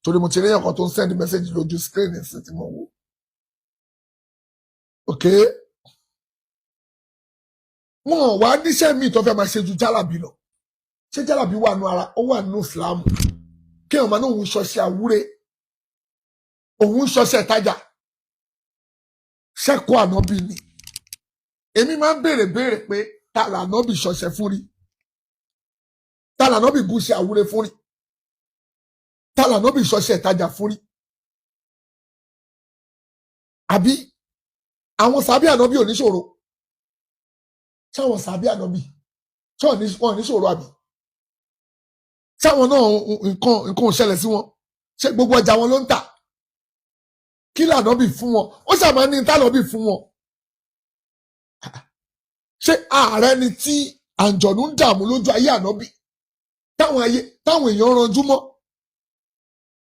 Speaker 1: torí mo ti rí ọkọ̀ tó ń sẹ́ndì mẹ́sẹ̀jì lójú screen ẹ̀sìn tí mo wò. ok wọn wá níṣẹ́ míì tó fẹ́ máa ṣe ju jálàbí lọ ṣé jálàbí wà nù ara ó wà nù Islam kí ọmọ náà òun ṣọṣẹ àwúre òun ṣọṣẹ ìtajà ṣẹ́kọ̀ọ́ ànábì ni èmi máa ń béèrè pé ta lànábì ṣọṣẹ fún rí ta lànábì gúnṣẹ àwúre fún rí ta lànábì ṣọṣẹ ìtajà fún rí àbí àwọn sàbí ànábì ò ní ṣòro sáwọn sàbí ànábì tí wọn ní ṣòro àbí sáwọn náà nǹkan ò ṣẹlẹ̀ sí wọn ṣé gbogbo ọjà wọn ló ń tà kí lànábì fún wọn ó ṣàmà ní tànábì fún wọn ṣé ààrẹ ni tí àǹjọ̀nú ń dààmú lójú ayé ànábì táwọn èèyàn ranjú mọ́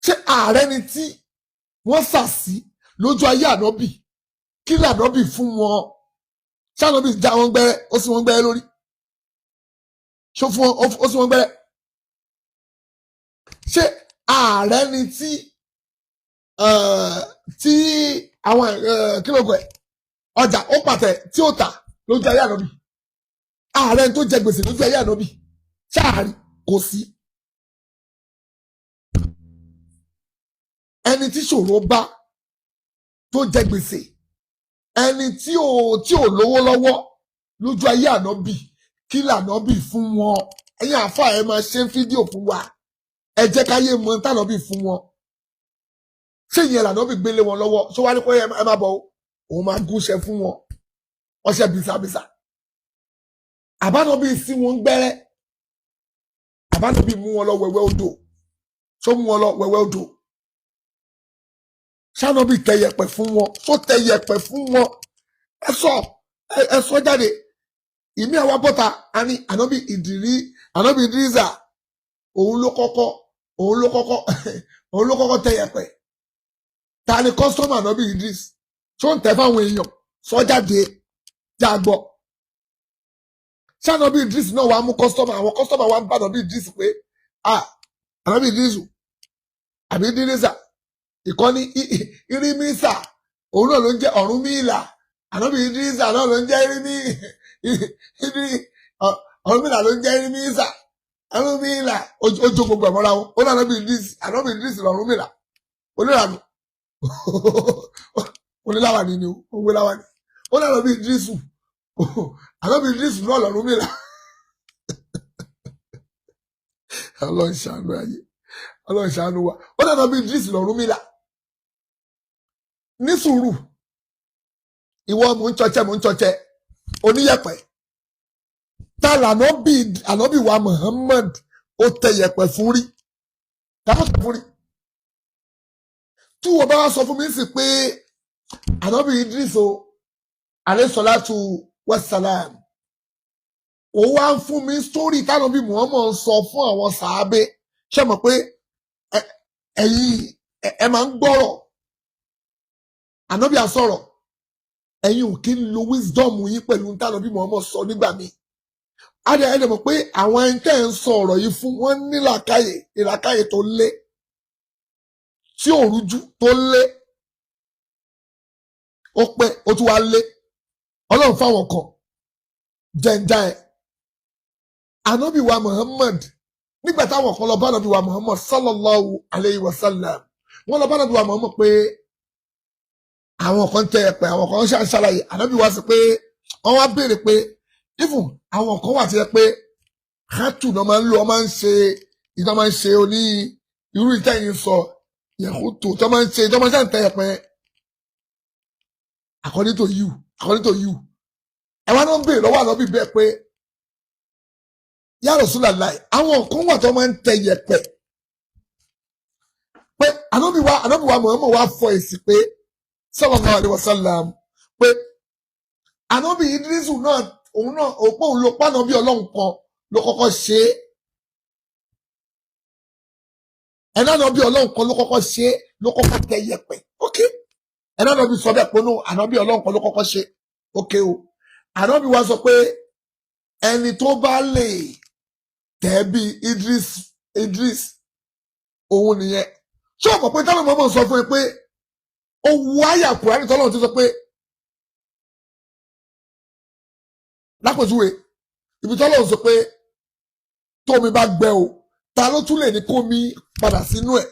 Speaker 1: ṣé ààrẹ ni tí wọ́n sàsí lójú ayé ànábì kí lànábì fún wọn ṣànábì já wọn gbẹ́rẹ́ ó sì wọn gbẹ́rẹ́ lórí ṣó fún wọn ó sì wọn gbẹ́rẹ́ ṣé ààrẹ ni tí àwọn kílógún ẹ ọjà ó pàtẹ tí ó tà lójú ayé ànábì ààrẹ tó jẹ gbèsè lójú ayé ànábì ṣáàrí kò sí ẹni tí ṣòro bá tó jẹ gbèsè ẹni tí ò lówó lọ́wọ́ lójú ayé ànábì kí lànábì fún wọn ẹ̀yin àáfà ẹ máa ṣe fídíò fún wa ẹ jẹ́ káyé mọ tànábì fún wọn ṣé ìyẹn lànábì gbélé wọn lọ́wọ́ ṣó wá ní pé ẹ má bọ̀ òun máa gúnṣẹ́ fún wọn ọṣẹ bìsàbìsà àbánábì sí wọn gbẹ́rẹ́ àbánábì mú wọn lọ wẹ̀wẹ̀ odò ṣó mú wọn lọ wẹ̀wẹ̀ odò ṣánábì tẹyẹpẹ fún wọn ṣó tẹyẹpẹ fún wọn ẹ sọ jáde ìmí àwa bọ́ta a ní ànábì ìdírísà òun ló kọ́kọ́ tẹyẹpẹ ta ni kọ́sítọ́mù ànábì Idris ṣó ń tẹ fáwọn èèyàn sọ jáde jágbọ́ ṣánábì Idris náà wàá mú kọ́sítọ́mù àwọn kọ́sítọ́mù wa ń bá ànábì Idris pé ànábì Idris àbí Idrisa ìkọ́ni irimisa òun náà ló ń jẹ́ Ọ̀rúnmìlà ànábì Idrisa náà ló ń jẹ́ Ọ̀rúnmìlà ló ń jẹ́ irimisa Ọ̀rúnmìlà ojú gbogbo ẹ̀mọ́ra wọn ó náà ànábì Idris lọ̀rúnmìlà oníranù oníláwàní ni owó láwàní ó náà ànábì Idris náà lọ̀rúnmìlà Ọlọ́run ṣàánú ayé Ọlọ́run ṣàánú wa ó náà ànábì Idris lọ̀rúnmìlà ní sùúrù ìwọ mò ń chọchẹ oníyẹ̀pẹ̀ tá ànábì wa Muhammad ó tẹ yẹ̀pẹ̀ fún rí táwọn tẹ fún rí tí wọ́n bá wá sọ fún mi sí pé ànábì Idris o alayhi salatu wassalam ó wá ń fún mi sítórì tánàbì Muhammad sọ fún àwọn sàábé ṣe mọ̀ pé ẹ̀yin ẹ máa ń gbọ́rọ̀ ànábì àsọ̀rọ̀ ẹ̀yin ò kí ń lo wisdom yín pẹ̀lú tánàbì Muhammad sọ nígbà míì adé ẹ̀ mọ̀ pé àwọn ẹni tẹ́ ń sọ ọ̀rọ̀ yìí fún wọn ní ìlàkàyè tó lé tí ò rújú tó lé ó pẹ́ ó tún wá lé ọlọ́run fáwọn kan jẹ̀ǹjà ẹ̀ ànábì wa Muhammad nígbà táwọn kan lọ bá ànábì wa Muhammad sallallahu alayhi wa sallam wọ́n lọ bá ànábì wa Muhammad pé àwọn kan tẹ ẹ̀pẹ̀ àwọn kan ṣàlàyé ànábì wa sọ pé wọ́n wá béèrè pé even àwọn kan wà tí ẹ pé hátù náà máa ń lò ọ máa ń ṣe oní irú ìtẹ́yìn sọ yẹ̀kútù tó máa ń ṣe tó máa ń ṣàǹtẹ̀ ẹ̀pẹ̀ according to you ẹ wá náà ń béèrè lọ́wọ́ ànábì bẹ́ẹ̀ pé ya Rasulullah àwọn kan wà tó máa ń tẹ yẹ̀pẹ̀ pé ànábì wa Muhammad wá fọ èsì pé sallallahu alaihi wasallam pé ànábì Idrisu náà òun náà òpó òun ló pànà bí ọlọ́run kan ló kọ́kọ́ ṣe ẹ̀nà náà bí ọlọ́run kan ló kọ́kọ́ ṣe ló kọ́kọ́ tẹ yẹ̀pẹ̀ ok ẹ̀nà náà bí sọ bẹ́ẹ̀ pé no ànábì ọlọ́run kan ló kọ́kọ́ ṣe ok o ànábì wa sọ pé ẹni tó bá lè tẹ̀ bí Idris òun nìyẹn ṣé o mọ̀ pé táwọn ọmọ sọ fún ẹ pé ó wú àyà Kùránì tọ́lọ́run ti sọ pé lápòjúwe ibi tọ́lọ́run sọ pé tómi bá gbẹ o ta ló tún lè ní kómi padà sínú ẹ̀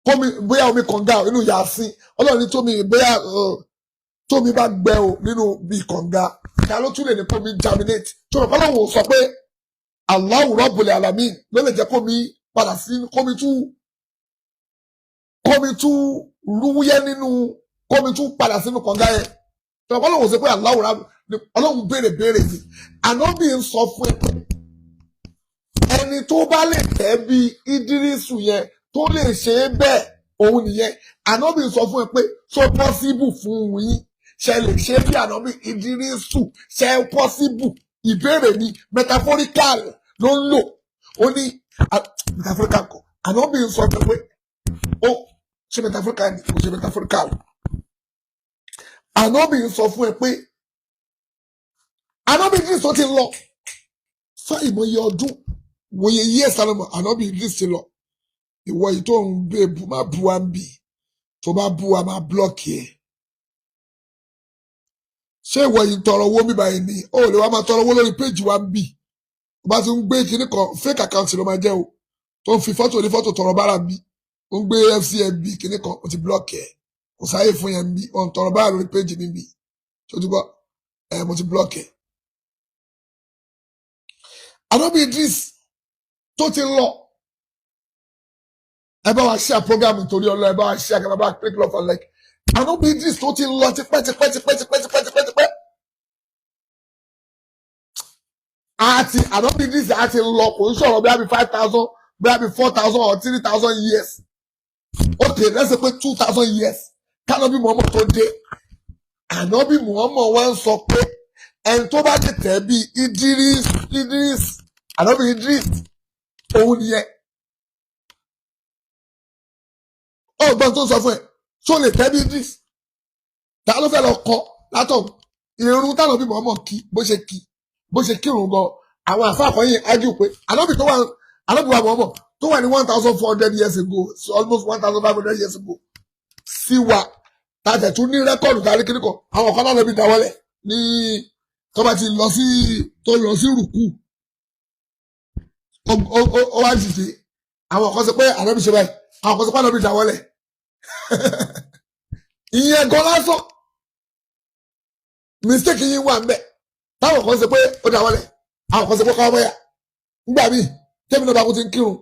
Speaker 1: kómi bóyá omi kànga inú Yásìn ọlọ́run ní tómi bá gbẹ o nínú bí kànga ta ló tún lè ní kómi germinate tó rọ̀ fọlọ́run sọ pé Allahu Rabbul Alamin ló lè jẹ́ kómi padà sí kómi tún rúwúyẹ́ nínú kó mi tún padà sínú kànga yẹn tó Ọlọ́run ṣe pé aláwòrán Ọlọ́run béèrè ni ànábì ń sọ fún ẹ ẹni tó bá lè tẹ̀ bí Ídírísù yẹn tó lè ṣe é bẹ́ẹ̀ òun nìyẹn ànábì ń sọ fún ẹ pé so possible fún yín ṣe lè ṣe bí ànábì Ídírísù ṣe possible ìbéèrè ni metaphorical ló ń lò ó ní metaphorical kọ ànábì ń sọ pé ó ṣe metaphorical ni kò ṣe metaphorical ànábì ń sọ fún ẹ pé ànábì Idris tó ti lọ fún ìmọ̀ye ọdún wòye yí ẹ̀sánmọ̀ ànábì Idris ti lọ ìwọ yìí tó ń gbé máa bu wa ń bì tó bá bu wa máa blọọkì ẹ ṣé ìwọ yìí tọrọ owó mi báyìí ni ó lè wá máa tọrọ owó lórí péjì wa ń bì tó bá ti ń gbé kinní kan fake account ló máa jẹ́ o tó ń fi fọ́tò ní fọ́tò tọrọ bára bí ó ń gbé FCMB kinní kan ó ti blọọkì ẹ kò sáyé fún yẹn bí ó ń tọrọ bára lórí péjì mi bí tó ti gbọ́ mo ti blọọkì ẹ. Ànábì Idris tó ti lọ ẹ bá wa share program nítorí ọlọ ẹ bá wa share kẹfà bá wa click love and like Ànábì Idris tó ti lọ tipẹ́ àti Ànábì Idris àti lọ kò ń sọ̀rọ̀ bí i 5,000 bí i 4,000 or 3,000 years okay let's say pé 2,000 years k'Ànábì Muhammad tó dé Ànábì Muhammad wá ń sọ pé ẹni tó bá ti tẹ̀ bí Idris Ànábì Idris òun nìyẹn ọgbọ́n tó ń sọ fún ẹ tó lè tẹ́ bí Idris ta ló fẹ́ lọ kọ látọ̀ irun t'Ànábì Muhammad kí bó ṣe kírun gan àwọn àfáàkọ́yìn ájú pé Ànábì wa Muhammad tó wà ní 1,400 years ago so almost 1,500 years ago sí wa tàtẹ̀ tún ní rẹ́kọ̀dù tàbí kíní kan àwọn kan náà bí dáwọ́lẹ̀ ní tó bá ti lọ sí rùkú ó wá dìde àwọn kan sọ pé Ànábì ṣe báyìí àwọn kan sọ pé Ànábì dáwọ́lẹ̀ ìyẹn gan lásán mistake yìí wà ń bẹ táwọn kan sọ pé ó dáwọ́lẹ̀ àwọn kan sọ pé káwọ́ bẹ́yà nígbà míì tẹ́mi náà bá kó ti ń kírun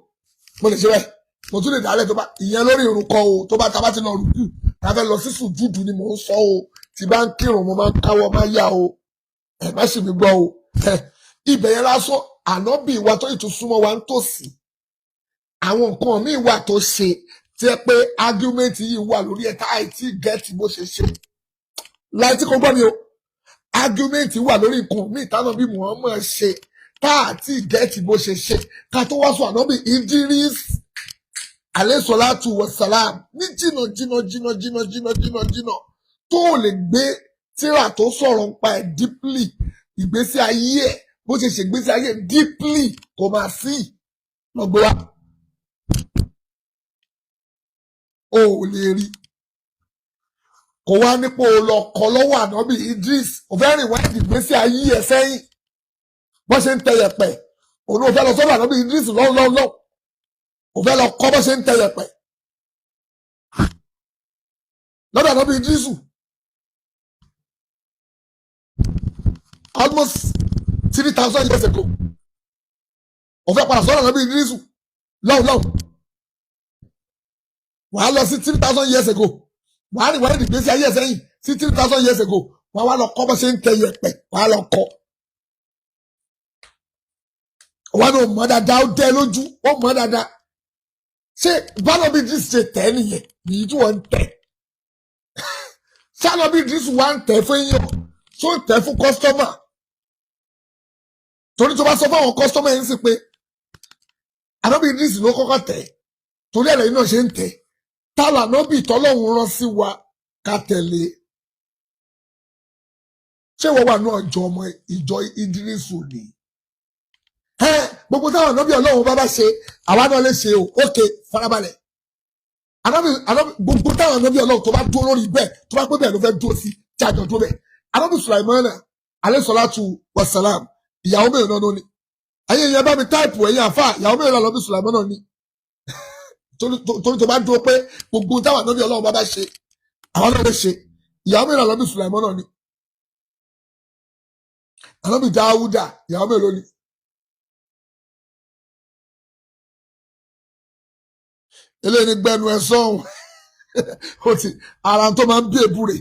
Speaker 1: mo lè ṣe báyìí mo tún lè dálẹ̀ tó bá ìyẹn lórí irun kọ o tó bá ta bá ti lọ rùkú ta fẹ́ lọ sí sùjúdù ni mò ń sọ o tí bá ń kírun mo máa ń káwọ́ máa yá o ẹ má sì mí gbọ́ o ibẹ̀ yẹn lásán Ànábì wa tó ìtúsúnmọ́ wa ń tòsí àwọn nǹkan míì wà tó ṣe tí ẹ pé argument yìí wà lórí ẹ̀ tá àìtí gẹ́ẹ̀tì bó ṣe ṣe láì tí kò gbọ́ mi o argument wà lórí nǹkan míì t'Ànábì Muhammad ṣe tá àti gẹ́ẹ̀tì bó ṣe ṣe ká tó wá sọ Ànábì Idris alayhi salatu wassalam ní jìnnà tó lè gbé tírà tó sọ̀rọ̀ nípa ẹ̀ deeply ìgbésí ayé ẹ̀ bó ṣe ṣègbésí ayé deeply kò máa sí lọ́gbọ́ wa o ò lè rí kò wá nípò lọ kọ lọ́wọ́ Ànábì Idris ò fẹ́ rìn wá ìgbésí ayé ẹ̀ sẹ́yìn bó ṣe ń tẹyẹ̀pẹ̀ òun ò fẹ́ lọ sọ́dọ̀ Ànábì Idris lọ́wọ́ ò fẹ́ lọ kọ́ bó ṣe ń tẹyẹ̀pẹ̀ lọ́dọ̀ Ànábì Idris almost 3,000 years ago ò fẹ́ padà sọ́dọ̀ Ànábì Idris lọ́wọ́ wàá lọ sí 3,000 years ago wàá rìn wá ìgbésí ayé ẹ̀ sẹ́yìn sí 3,000 years ago wàá wá lọ kọ́ bó ṣe ń tẹyẹ̀pẹ̀ wàá lọ kọ́ wọn ò mọ̀ dáadáa ó dẹ́ lójú ó mọ̀ dáadáa ṣé bánàbí Idris ṣe tẹ̀ nìyẹn nìyí tí wọ́n ń tẹ̀ ṣánàbí Idris wà ń tẹ̀ fún yín tó ń tẹ̀ fún kọ́sítọ́mà torí tó bá sọ fún àwọn kọ́sítọ́mà yẹn sì pé Ànábì Idris ló kọ́kọ́ tẹ̀ torí ẹ̀rọ yìí náà ṣe ń tẹ̀ tálà Ànábì tọ́lọ́hun rán sí wa ká tẹ̀lé ṣé wọ́n wà ní ìjọ Idris ni gbogbo táwọn Ànábì Ọlọ́run bá ṣe àwa náà lè ṣe o ókè farabalẹ̀ gbogbo táwọn Ànábì Ọlọ́run tó bá dúró lórí bẹ́ẹ̀ tó bá pé bẹ́ẹ̀ ló fẹ́ dúró sí tí àjọ dúró bẹ́ẹ̀ Ànábì Sulaimana alayhi salatu wassalam ìyàwó mẹ́rin náà ní ayé ìyẹn bá mi táìpù ẹ̀yìn àfà ìyàwó mẹ́rin náà Ànábì Sulaimana ní torí tó bá dúró pé gbogbo táwọn Ànábì Ọlọ́run bá ṣe àwọn náà lè ṣe ìyàwó mẹ́rin Ànábì Sulaimana ní Ànábì Dáúdà ìyàwó mẹ́rin ní eléyìí ní gbẹnu ẹ sọhùn ó ti ara tó máa ń bí èbú rè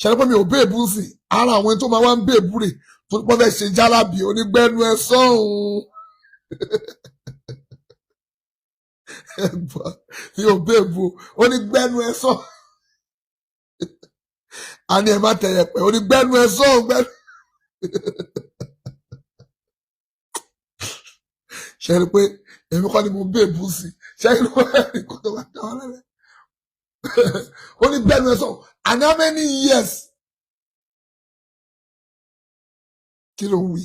Speaker 1: ṣe pé mi ò bí èbú sí ara àwọn tó máa wá ń bí èbú rè tó pọ́ fẹ́ ṣe jálábì onígbẹ́nu ẹ sọ́hùn mi ò bí èbú onígbẹ́nu ẹ sọ́hùn a ní ẹ má tẹ̀yẹ pẹ́ onígbẹ́nu ẹ sọ́hùn gbẹ́nu. ṣe rí pé èmi kọ́ ni mo bí èbú sí ṣe rí pé ẹ̀rí kò tó bá dá ọ lẹ́lẹ́ onígbẹ́nu ẹ sọ́hùn and how many years kí ló ń wí.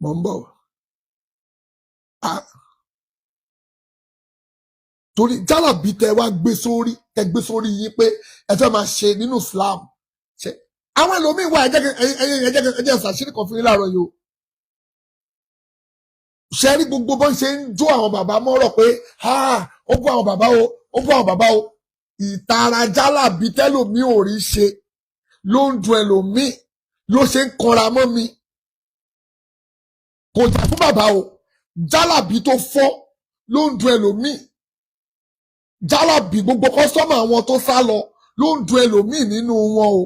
Speaker 1: Mo ń bọ̀ torí jálàbí tẹ wá gbé sórí yín pé ẹ fẹ́ máa ṣe nínú Islam ṣe àwọn ẹlòmíín wà ẹjẹ ṣàṣírí kan fún yín láàárọ̀ yìí o ṣe rí gbogbo bọ́n ṣe ń jó àwọn bàbá mọ́rọ̀ pé ó bú àwọn bàbá o ó bú àwọn bàbá o ìtara jálàbí tẹ́lòmíì ò rí ṣe ló ń dun ẹlòmíì ló ṣe ń kanra mọ́ mi kò jà fún bàbá o jálàbí tó fọ́ ló ń dun ẹlòmíì jálàbí gbogbo kọ́sọ́mà àwọn tó sá lọ ló ń dun ẹlòmíì nínú wọn o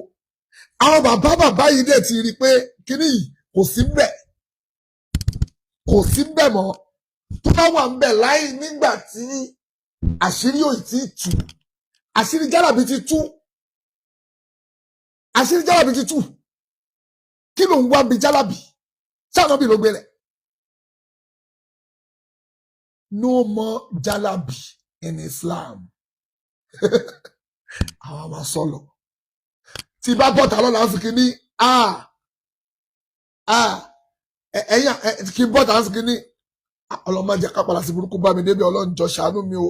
Speaker 1: àwọn bàbá yìí dẹ̀ ti rí i pé kíní yìí kò sí bẹ́ẹ̀ mọ́ tó bá wà ń bẹ̀ láì nígbà tí àṣírí ò tí tú àṣírí jálàbí ti tú kí ló ń wá bí jálàbí sáà bí ló gbé rẹ̀ no more jálàbí in Islam àwọn àmà sọlọ tí bá bọ́ta lọ́la ń sìnkí ní ẹ̀yà kí n bọ́ta ń sìnkí ní ọlọ́mọdé kápálá sí burúkú bá mi débi ọlọ́njọ́ ṣàánú mi o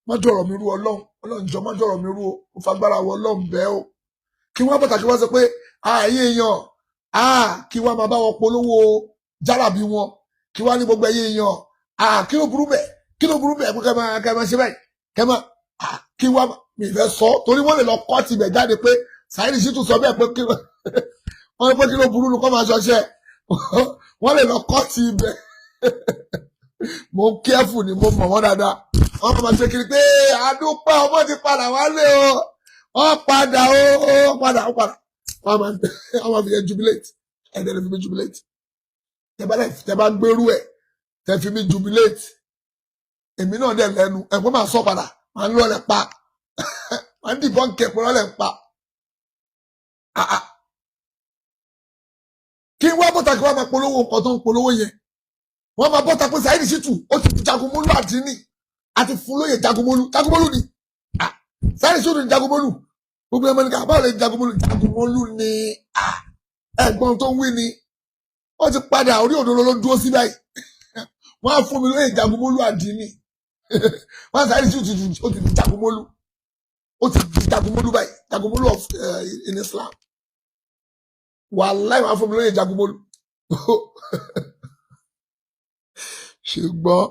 Speaker 1: má jọ̀rọ̀ mi rú ọlọ́njọ́ má jọ̀rọ̀ mi rú o mo fagbára wọ ọlọ́run bẹ́ẹ̀ o kí wọ́n bọ́ta kí wọ́n sọ pé ẹ̀yin èèyàn kí wọ́n máa bá wọn polówó jálàbí wọn kí wọ́n ní gbogbo ẹ̀yin èèyàn kí ló burú bẹ́ẹ̀ pé kẹ́ máa ṣe báyìí kẹ́ máa kí wọ́n mi fẹ́ sọ torí wọ́n lè lọ kọ́ tibẹ̀ jáde pé Saheeed Shittu sọ bẹ́ẹ̀ pé wọ́n ní pé kí ló burú nu kọ́ máa ṣọṣẹ́ wọ́n lè lọ kọ́ tibẹ̀ mo ń kẹ́fù ni mo mọ̀ wọ́n dáadáa wọ́n máa ṣe kiri pé àdúpẹ́ ọmọ ti padà wálé o wọ́n padà wọ́n máa fi yẹn jubilate ẹ̀dẹ̀ lè fi mi jubilate tẹ bá gbérú ẹ̀ tẹ fi mi jubilate èmi náà dẹ̀ lẹ́nu ẹ̀kọ́ máa sọ padà máa ń lọ́lẹ̀ pa máa ń dìbọn kẹ̀kọ́ lọ́lẹ̀ pa kí wọ́n bọ́ta kí wọ́n máa polówó nǹkan tó ń polówó yẹn wọ́n máa bọ́ta pé Saheeed Shittu ó ti jagunmólú àdínì àti fún lóye jagunmólú ni Saheeed Shittu ní jagunmólú gbogbo ẹmọ nìkan àbáwọ̀ lè jagunmólú ni ẹ̀gbọ́n tó ń wí ni ó ti padà orí òdòdó ló dúró sí báyìí wọ́n á fún mi lóye jagunmólú àdínì wọ́n Saheeed Shittu ó ti di jagunmólú báyìí jagunmólú of in Islam wàláì wọ́n á fún mi lóye jagunmólú ṣùgbọ́n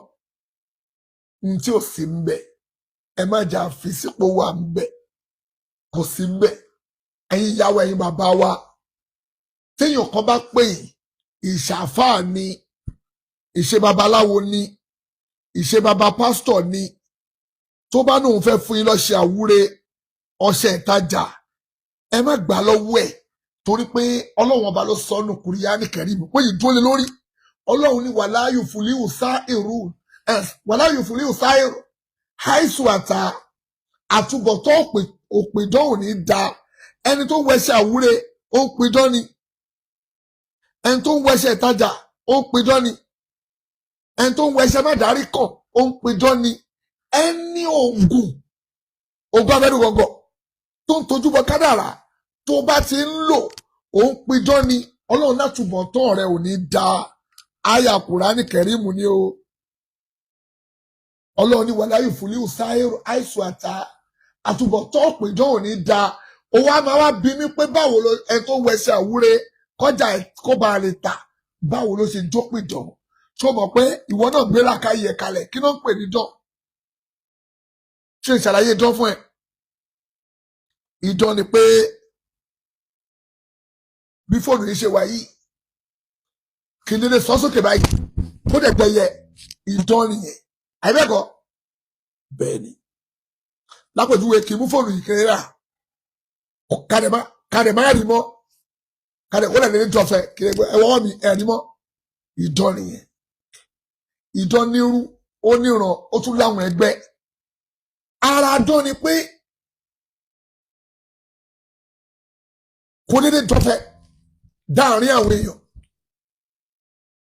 Speaker 1: n tí ò sí ń bẹ ẹ má jà fi sípò wà ń bẹ kò sí ń bẹ ẹ̀yin ìyàwó ẹ̀yin bàbá wa téèyàn kan bá pè yín ìṣàfáà ni ìṣe babaláwo ni ìṣe baba pásítọ̀ ni tó bá nóun fẹ́ fún yín lọ́ṣẹ àwúre ọṣẹ ìtajà ẹ má gbà lọ́wọ́ ẹ̀ torí pé ọlọ́run ọba ló sọ ọ́nù Kùránì Kẹ́rímù pé yìí dúró lé lórí ọlọ́run ní wàláyù fúlíhù sáírù àìsù àtà àtúbọ̀tán òpìdán ò ní da ẹni tó ń wẹṣẹ àwúre ó ń pidán ni ẹni tó ń wẹṣẹ ìtajà ó ń pidán ni ẹni tó ń wẹṣẹ mẹ́dàrí kàn ó ń pidán ni ẹni ògùn abẹ́rù gọ̀gọ̀ tó ń tojú bọ kádàrá tó bá ti ń lò ó ń pidán ni ọlọ́run látúbọ̀tán rẹ ò ní da àyà Kùránì Kẹ́rímù ni o ọlọ́run ní wàláyù fúlíhù sáírù àìsù àtà àtúbọ̀tán òpìdán ò ní da owó a máa wá bí mi pé báwo ló ẹni tó wẹṣẹ àwúre kọjá kó bá lè tà báwo ló ṣe jópìdán tó mọ̀ pé ìwọ náà gbé làkàyè ẹ̀ kalẹ̀ kí ló ń pè ní dán ṣe ìṣàlàyé dán fún ẹ ìdán ni pé bí fóònù yìí ṣe wà yìí kí n lè sọ sókè báyìí kó dẹ̀ gbẹ̀yẹ ìdán nìyẹn àìbẹ́ẹ̀kọ́ bẹ́ẹ̀ ni lápèjúwe kì í mú fóònù yìí kéré rà kàdé má rí mọ́ kàdé ó lè ní jọfẹ́ kí ẹwọ́ mi ẹ̀rí mọ́ ìdán nìyẹn ìdán nírú ó níran ó tún láwọn ẹgbẹ́ ara dán ni pé kò dédé jọfẹ́ dáàrin àwọn èèyàn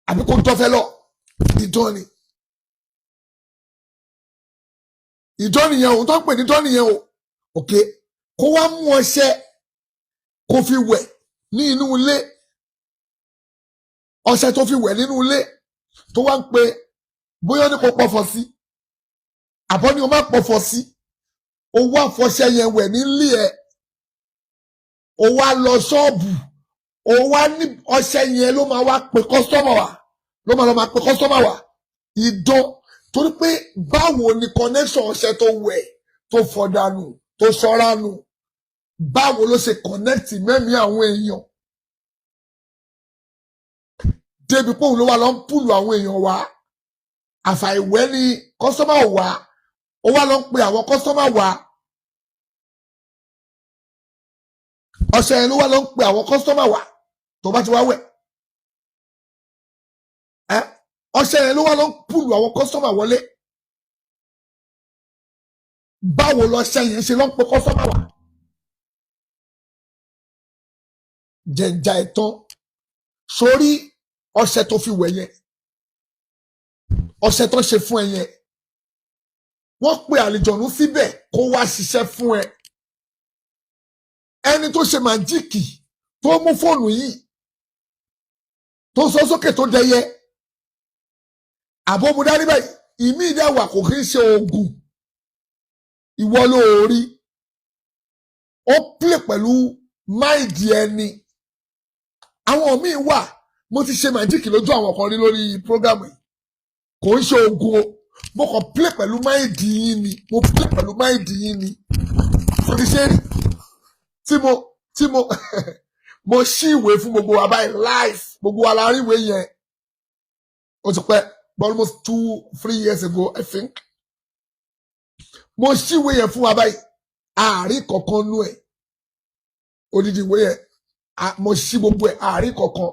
Speaker 1: àbí kò jọfẹ́ lọ ìdán ni ìdán nìyẹn o tó ń pè ní ìdán nìyẹn o òkè kó wá mú ọṣẹ kó fi wẹ̀ ní inú ilé ọṣẹ tó fi wẹ̀ nínú ilé tó wá ń pe bóyá ní kò pọ̀fọ̀ sí àbọ̀ ni o má pọ̀fọ̀ sí o wá fọṣẹ yẹn wẹ̀ nílé ẹ̀ o wá lọ ṣọ́ọ̀bù o wá ní ọṣẹ yẹn ló máa wá pe kọ́sítọ́mà wá ló máa lọ máa pe kọ́sítọ́mà wá ìdán torí pé báwo ni connection ọṣẹ tó wẹ̀ tó fọdánù tó ṣọ́ránù báwo ló ṣe connect mẹ́mí àwọn èèyàn débi pé òun ló wà lọ ń pùlù àwọn èèyàn wá àfàìwẹ́ ni kọ́sítọ́mà wá ó wá lọ ń pe àwọn kọ́sítọ́mà wá ọṣẹ yẹn ló wá lọ ń pe àwọn kọ́sítọ́mà wá tó bá ti wá wẹ̀ ọṣẹ yẹn ló wá lọ ń pùlù àwọn kọ́sítọ́mà wọlé báwo lọṣẹ yẹn ṣe lọ ń pe kọ́sítọ́mà wá jẹ̀ǹjà ẹ̀tàn sórí ọṣẹ tó fi wẹ̀ yẹn ọṣẹ tó ṣe fún ẹ yẹn wọ́n pe àlìjọ̀nú síbẹ̀ kó wá ṣiṣẹ́ fún ẹ ẹni tó ṣe màjíìkì tó mú fóònù yìí tó sọ sókè tó dẹyẹ àbọ̀múdá níbẹ̀ ìmí ìdáwà kò kí ń ṣe oògùn ìwọ ló rí ó pè pẹ̀lú máìdì ẹni àwọn míì wà mo ti ṣe màjíìkì lójú àwọn kan rí lórí prógámù yìí kò ń ṣe oògùn o mo kàn play pẹ̀lú máìdì yín ni mo play pẹ̀lú máìdì yín ni mo ti ṣe rí tí mo ṣí ìwé fún gbogbo wa báyìí live gbogbo wa la rí ìwé yẹn ó ti pẹ́ almost 2-3 years ago I think mo ṣí ìwé yẹn fún wa báyìí àárín kankan nú ẹ̀ odidi ìwé yẹn mo ṣí gbogbo ẹ̀ àárín kankan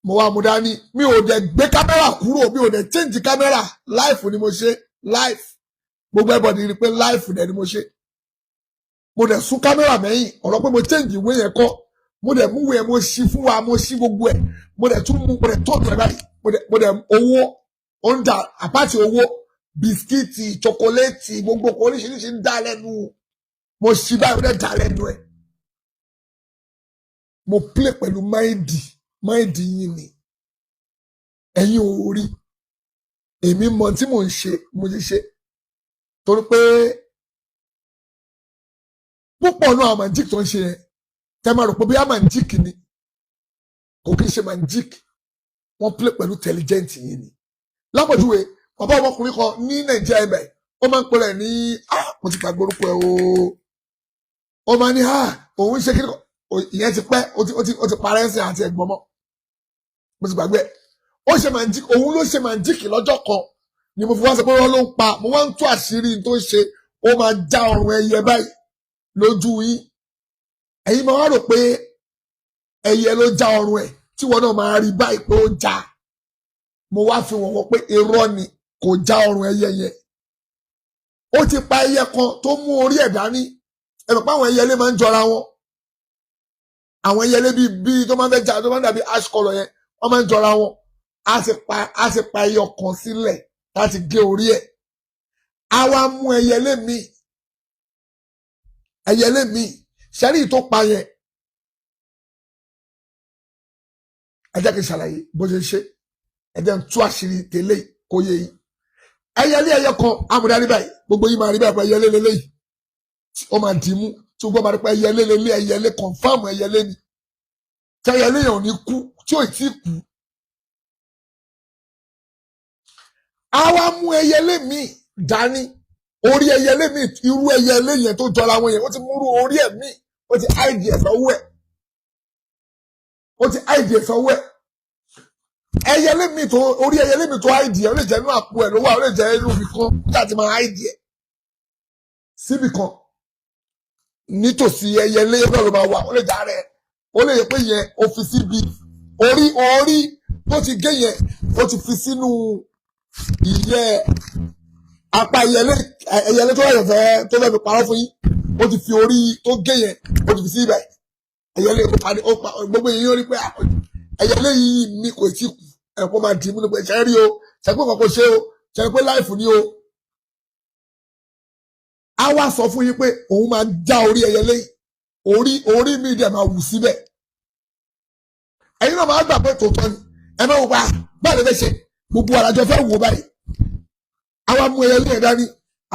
Speaker 1: mo wá mo dání mi ò dẹ̀ gbé kámẹ́rà kúrò mi ò dẹ̀ change kámẹ́rà live ni mo ṣe live gbogbo everybody rí pé live dẹ̀ ni mo ṣe mo dẹ̀ sún kámẹ́rà mẹ́yìn ọ̀rọ̀ pé mo change ìwé yẹn kọ́ mo dẹ̀ mú ìwé yẹn mo ṣí fún wa mo ṣí gbogbo ẹ̀ mo dẹ̀ tún mú mo dẹ̀ tọ́jú ẹ̀ báyìí mo dẹ̀ owó oúnjẹ àpáàtì owó bisikíìtì chocolate gbogbo oríṣiríṣi ń dá lẹ́nu mo ṣí báyìí mo dẹ̀ dá lẹ́nu ẹ̀ mo play pẹ̀lú máìdì yín ni ẹ̀yin ò rí èmi mọ tí mò ń ṣe mo ti ṣe torí pé púpọ̀ náà àwọn màjíìkì tó ń ṣe yẹn tẹ́ máa rò pé bí a màjíìkì ni kò kí ń ṣe màjíìkì wọ́n play pẹ̀lú intelligent yín ni lápòjúwe bàbá ọmọkùnrin kan ní nàìjíríà ẹ̀bẹ̀ ó máa ń pè rẹ̀ ní mo ti gbàgbé orúkọ ẹ̀ ó máa ní òun ṣe kí ìyẹn ti pẹ́ ó ti parẹ́ ẹ̀sìn àti ẹ̀gbọ́n mọ́ mo ti gbàgbé ó ṣe màjíìkì òun ló ṣe màjíìkì lọ́jọ́ kan ni mo fi wá sọ pé wọ́n ló ń pa mo wá ń tú àṣírí tó ń ṣe ó máa já ọrùn ẹyẹ báyìí lójú yín ẹ̀yin máa wá rò pé ẹyẹ ló já ọrùn ẹ̀ tí wọn náà máa rí báyìí pé ó já mo wá fi wọ́n wọ́n pé irọ́ ni kò já ọrùn ẹyẹ yẹn ó ti pa ẹyẹ kan tó mú orí ẹ̀ dání ẹ mọ̀ pé àwọn ẹyẹlé máa ń jọra wọn àwọn ẹyẹlé bíi tó máa ń fẹ́ jà tó máa ń dàbí ash colour yẹn wọ́n máa ń jọra wọn á sì pa ẹyọ kan sílẹ̀ láti gé orí ẹ̀ á wá mú ẹyẹlé míì ṣẹ́rí tó pa yẹn ẹ jẹ́ kí n ṣàlàyé bó ṣe ṣe ẹ jẹ́ n tú àṣírí tẹ́lẹ̀ kó yé yìí ẹyẹlé ẹyẹ kan amúdání báyìí gbogbo yìí máa rí báyìí pé ẹyẹlé lélẹ́yìí ó máa dì í mú tí gbogbo máa rí pé ẹyẹlé lélẹ́ ẹyẹlé kọ̀ǹfàmù ẹyẹlé ni tí ẹyẹlé yẹn ò ní kú tí ò tí kú á wá mú ẹyẹlé míì dání orí ẹyẹlé míì irú ẹyẹlé yẹn tó jọra wọn yẹn ó ti múrú orí ẹ̀ míì ó ti áìdì ẹ̀ lọ́wọ́ ẹ̀ ó ti hide sọ́wọ́ ẹ̀ ẹyẹlé mi tó orí ẹyẹlé mi tó hide ó lè jẹ́ inú àpò ẹ̀ ló wà ó lè jẹ́ inú ibi kan láti máa hide ẹ̀ síbi kan nítòsí ẹyẹlé náà ló máa wà ó lè jẹ́ ara ẹ̀ ó lè yẹ pé yẹn ó fi síbi orí tó ti gé yẹn ó ti fi sínú ìyẹ́ apá ẹyẹlé tó fẹ́ fi parọ́ fún yín ó ti fi orí tó gé yẹn ó ti fi sí ibẹ̀ ẹyẹlé ó pa gbogbo yìí ó rí pé ẹyẹlé yìí mi kò tí kù ẹ̀kọ́ máa dì í múlò pé ṣe rí o ṣe pé kò ṣe o ṣe pé láìfù ni o. a wá sọ fún yín pé òun máa já orí ẹyẹlé orí mi dẹ̀ máa wù síbẹ̀ ẹ̀yin náà máa gbà pé tòótọ́ ni ẹ máa wò pa báyìí lè fẹ́ ṣe gbogbo àràjọ fẹ́ wò báyìí àwa mú ẹyẹlé yẹn dání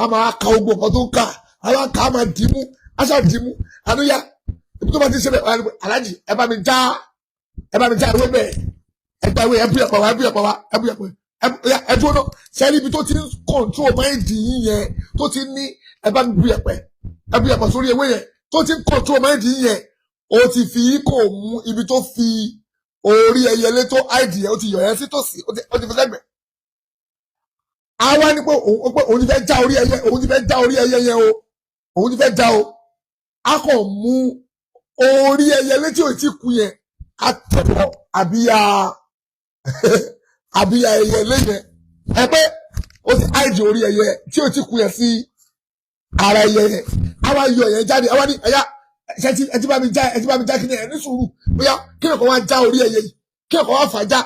Speaker 1: a máa ka ogbó nǹkan tó ń kà àwa kà á máa dì í mú aṣá dì í mú àdúyà ibi tó bá ti ṣe bẹ́ẹ̀ aláàjì ẹ bá mi já ìwé bẹ́ẹ̀ ẹgbẹ́ ìwé ẹbí ẹ̀pọ̀ wa ẹ dúró náà sẹ́ni ibi tó ti ń kọ̀ǹtró máìndì yín yẹn tó ti ní ẹ bá mi bí ẹ̀pẹ̀ sórí ewé yẹn tó ti ń kọ̀ǹtró máìndì yín yẹn ó ti fi kò mú ibi tó fi orí ẹyẹlé tó áìdì yẹn ó ti yọ̀ yẹn sí tòsí ó ti fi sẹ́gbẹ̀ẹ́. àwa ní pé òun ti fẹ́ já orí ẹyẹ yẹn o òun ti fẹ́ já o a kò mú orí ẹyẹlé tí ò ti kú yẹn a tẹ̀wọ́ àbíyá ẹyẹlé yẹn ẹ pé ó ti áìdì orí ẹyẹ tí ò ti kú yẹn sí ara ẹyẹ yẹn àwa yọ yẹn jáde àwa ní ẹyà ẹ ti bá mi já kí ni ẹ ní sùúrù bóyá kí ni kò wá já orí ẹyẹ yìí kí ni kò wá fàájà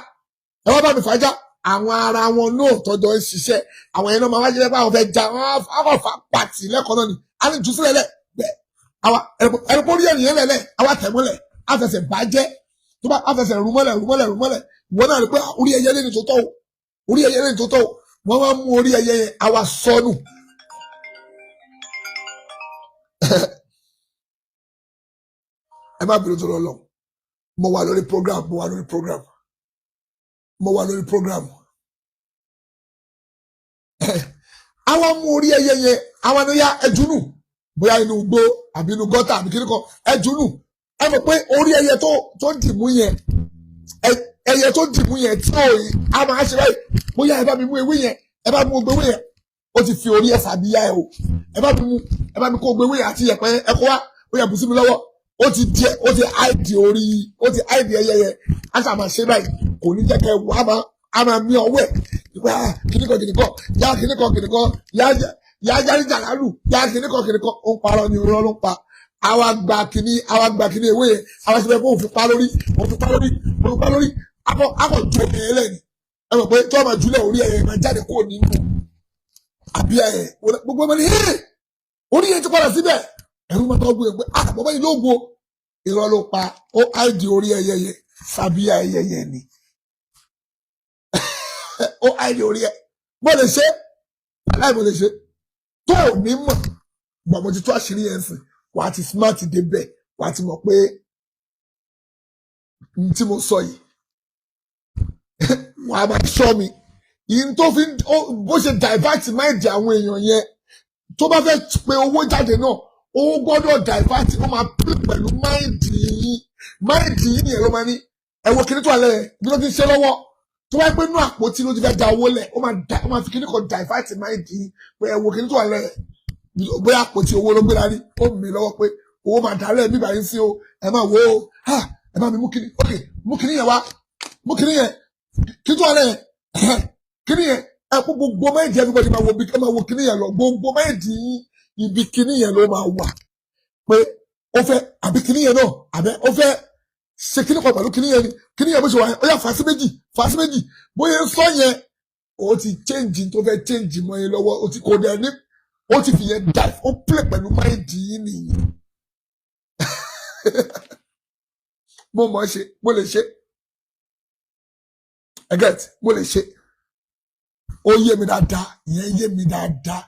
Speaker 1: ẹ wá bá mi fàájà àwọn ara wọn náà tọjọ ń ṣiṣẹ́ àwọn yẹn náà máa wá jẹ pé àwọn fẹ́ já wọn fà pàtì lẹ́kọ̀ọ́ náà ni a ní jù sílẹ̀ lẹ bẹ́ẹ̀ àwa ẹrù orí ẹnìyẹn lẹlẹ àwa tẹmọlẹ àfẹsẹ̀ bàjẹ́ tó bá àfẹsẹ̀ rúmọlẹ̀ ìwọ náà rí pé orí ẹyẹ lẹni tó tọ o wọn wá mú orí ẹyẹ yẹn àwa sọnù. ẹ má bínú tó lọ lọ mo wà lórí program àwọn mú orí ẹyẹ yẹn àwọn ẹni ya ẹjúnù bóyá inú igbó àbí inú gọ́tà àbí kíníkan ẹjúnù ẹ mọ̀ pé orí ẹyẹ tó dìmú yẹn tí ó a máa ṣe báyìí bóyá ẹ bá mi mú ewé yẹn ẹ bá mú ewé yẹn ó ti fi orí ẹ sàbíyá ẹ o ẹ bá mi kó ewé yẹn àti yẹpẹ ẹ kó wá ó yẹ bùsùn mi lọ́wọ́ ó ti áìdì orí ó ti áìdì ẹyẹ yẹn a ṣe àmà ṣe báyìí kò ní jẹ́ kẹ́ wà á máa mí ọwọ́ ẹ̀ nípa kìnnìkan yá kìnnìkan yá járíjà lálù yá kìnnìkan ó ń parọ́ ni irọ́ ló ń pa àwa gba kìnnì ewé yẹn àwa ṣe bẹ́ẹ̀ kó òun fi pa lórí akọ̀ ju omi yẹn lẹ́yìn ẹ mọ̀ pé tí wọ́n máa jùlẹ̀ orí ẹ̀yẹ máa jáde kó nínú àbí ẹ̀yẹ gbogbo ọmọ ni orí yẹn ti padà síbẹ̀ ẹ̀rú máa tọ́ gbé pé bàbá yìí ló gbó irọ́ ló pa ó áìdì orí ẹyẹ yẹn sàbíyá ẹyẹ yẹn ni ó áìdì orí ẹ mo lè ṣe aláì mo lè ṣe tó ò ní mọ̀ gbọ̀n mo ti tó àṣírí yẹn sìn wà á ti smart débẹ̀ wà á ti mọ̀ pé n tí mo sọ yìí wà á máa ṣọ́ mi yìí tó fi bó ṣe divert mind àwọn èèyàn yẹn tó bá fẹ́ pe owó jáde náà owó gbọ́dọ̀ divert ó máa pè pẹ̀lú máìndì yìí nìyẹn ló máa ní ẹ̀wọ̀ kìíní tó wà lẹ́yìn bí ló ti ṣe lọ́wọ́ tó bá pẹ́ nú àpótí ló ti fẹ́ da owó lẹ̀ ó máa fi kìíní kan divert máìndì yìí pé ẹ̀wọ̀ kìíní tó wà lẹ́yìn bóyá àpótí owó ló gbé dání ó mi lọ́wọ́ pé owó máa dálẹ̀ bíbá yín sí o ẹ máa wo ẹ máa mi mú kìíní ok mú kìíní yẹn wá mú kìíní yẹn kìíní tó wà lẹ́yìn kìíní yẹn ẹ kó gbogbo máìndì everybody máa wo kìíní yẹn lọ gbogbo máìndì yín ibi kìíní yẹn ló máa wà pé ó fẹ́ àbí kìíní yẹn náà àbẹ́ ó fẹ́ ṣe kìíní kan pẹ̀lú kìíní yẹn ni kìíní yẹn bó ṣe wà yẹn ó yà fàásí méjì bóyá ń sọ yẹn ó ti change tó fẹ́ change mọ́ yẹn lọ́wọ́ ó ti kò dẹ̀ ní ó ti fi yẹn dive ó play pẹ̀lú máìndì yín nìyí mo mọ̀ ṣe mo lè ṣe mo lè ṣe ó yé mi dáadáa ìyẹn yé mi dáadáa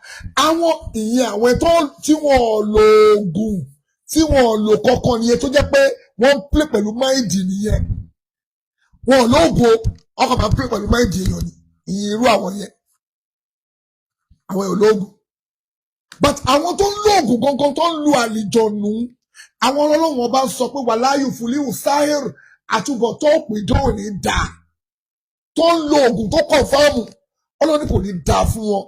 Speaker 1: àwọn tó tí wọ́n lo oògùn tí wọ́n lo kọ̀ọ̀kan nìyẹn tó jẹ́ pé wọ́n ń play pẹ̀lú máìndì nìyẹn wọ́n lo oògùn ọkọ̀ máa ń play pẹ̀lú máìndì èèyàn ni ìyẹn irú àwọn yẹn àwọn ò lo oògùn but àwọn tó ń lo oògùn gangan tó ń lu àlìjọ̀nù àwọn ọlọ́wọ́n bá sọ pé wàláyù fúlíhù sáhìr àtúbọ̀tán òpìdán ò ní dá tó ń lo oògùn tó kọ̀ǹfàmù Ọlọ́run ní kò ní dá fún wọn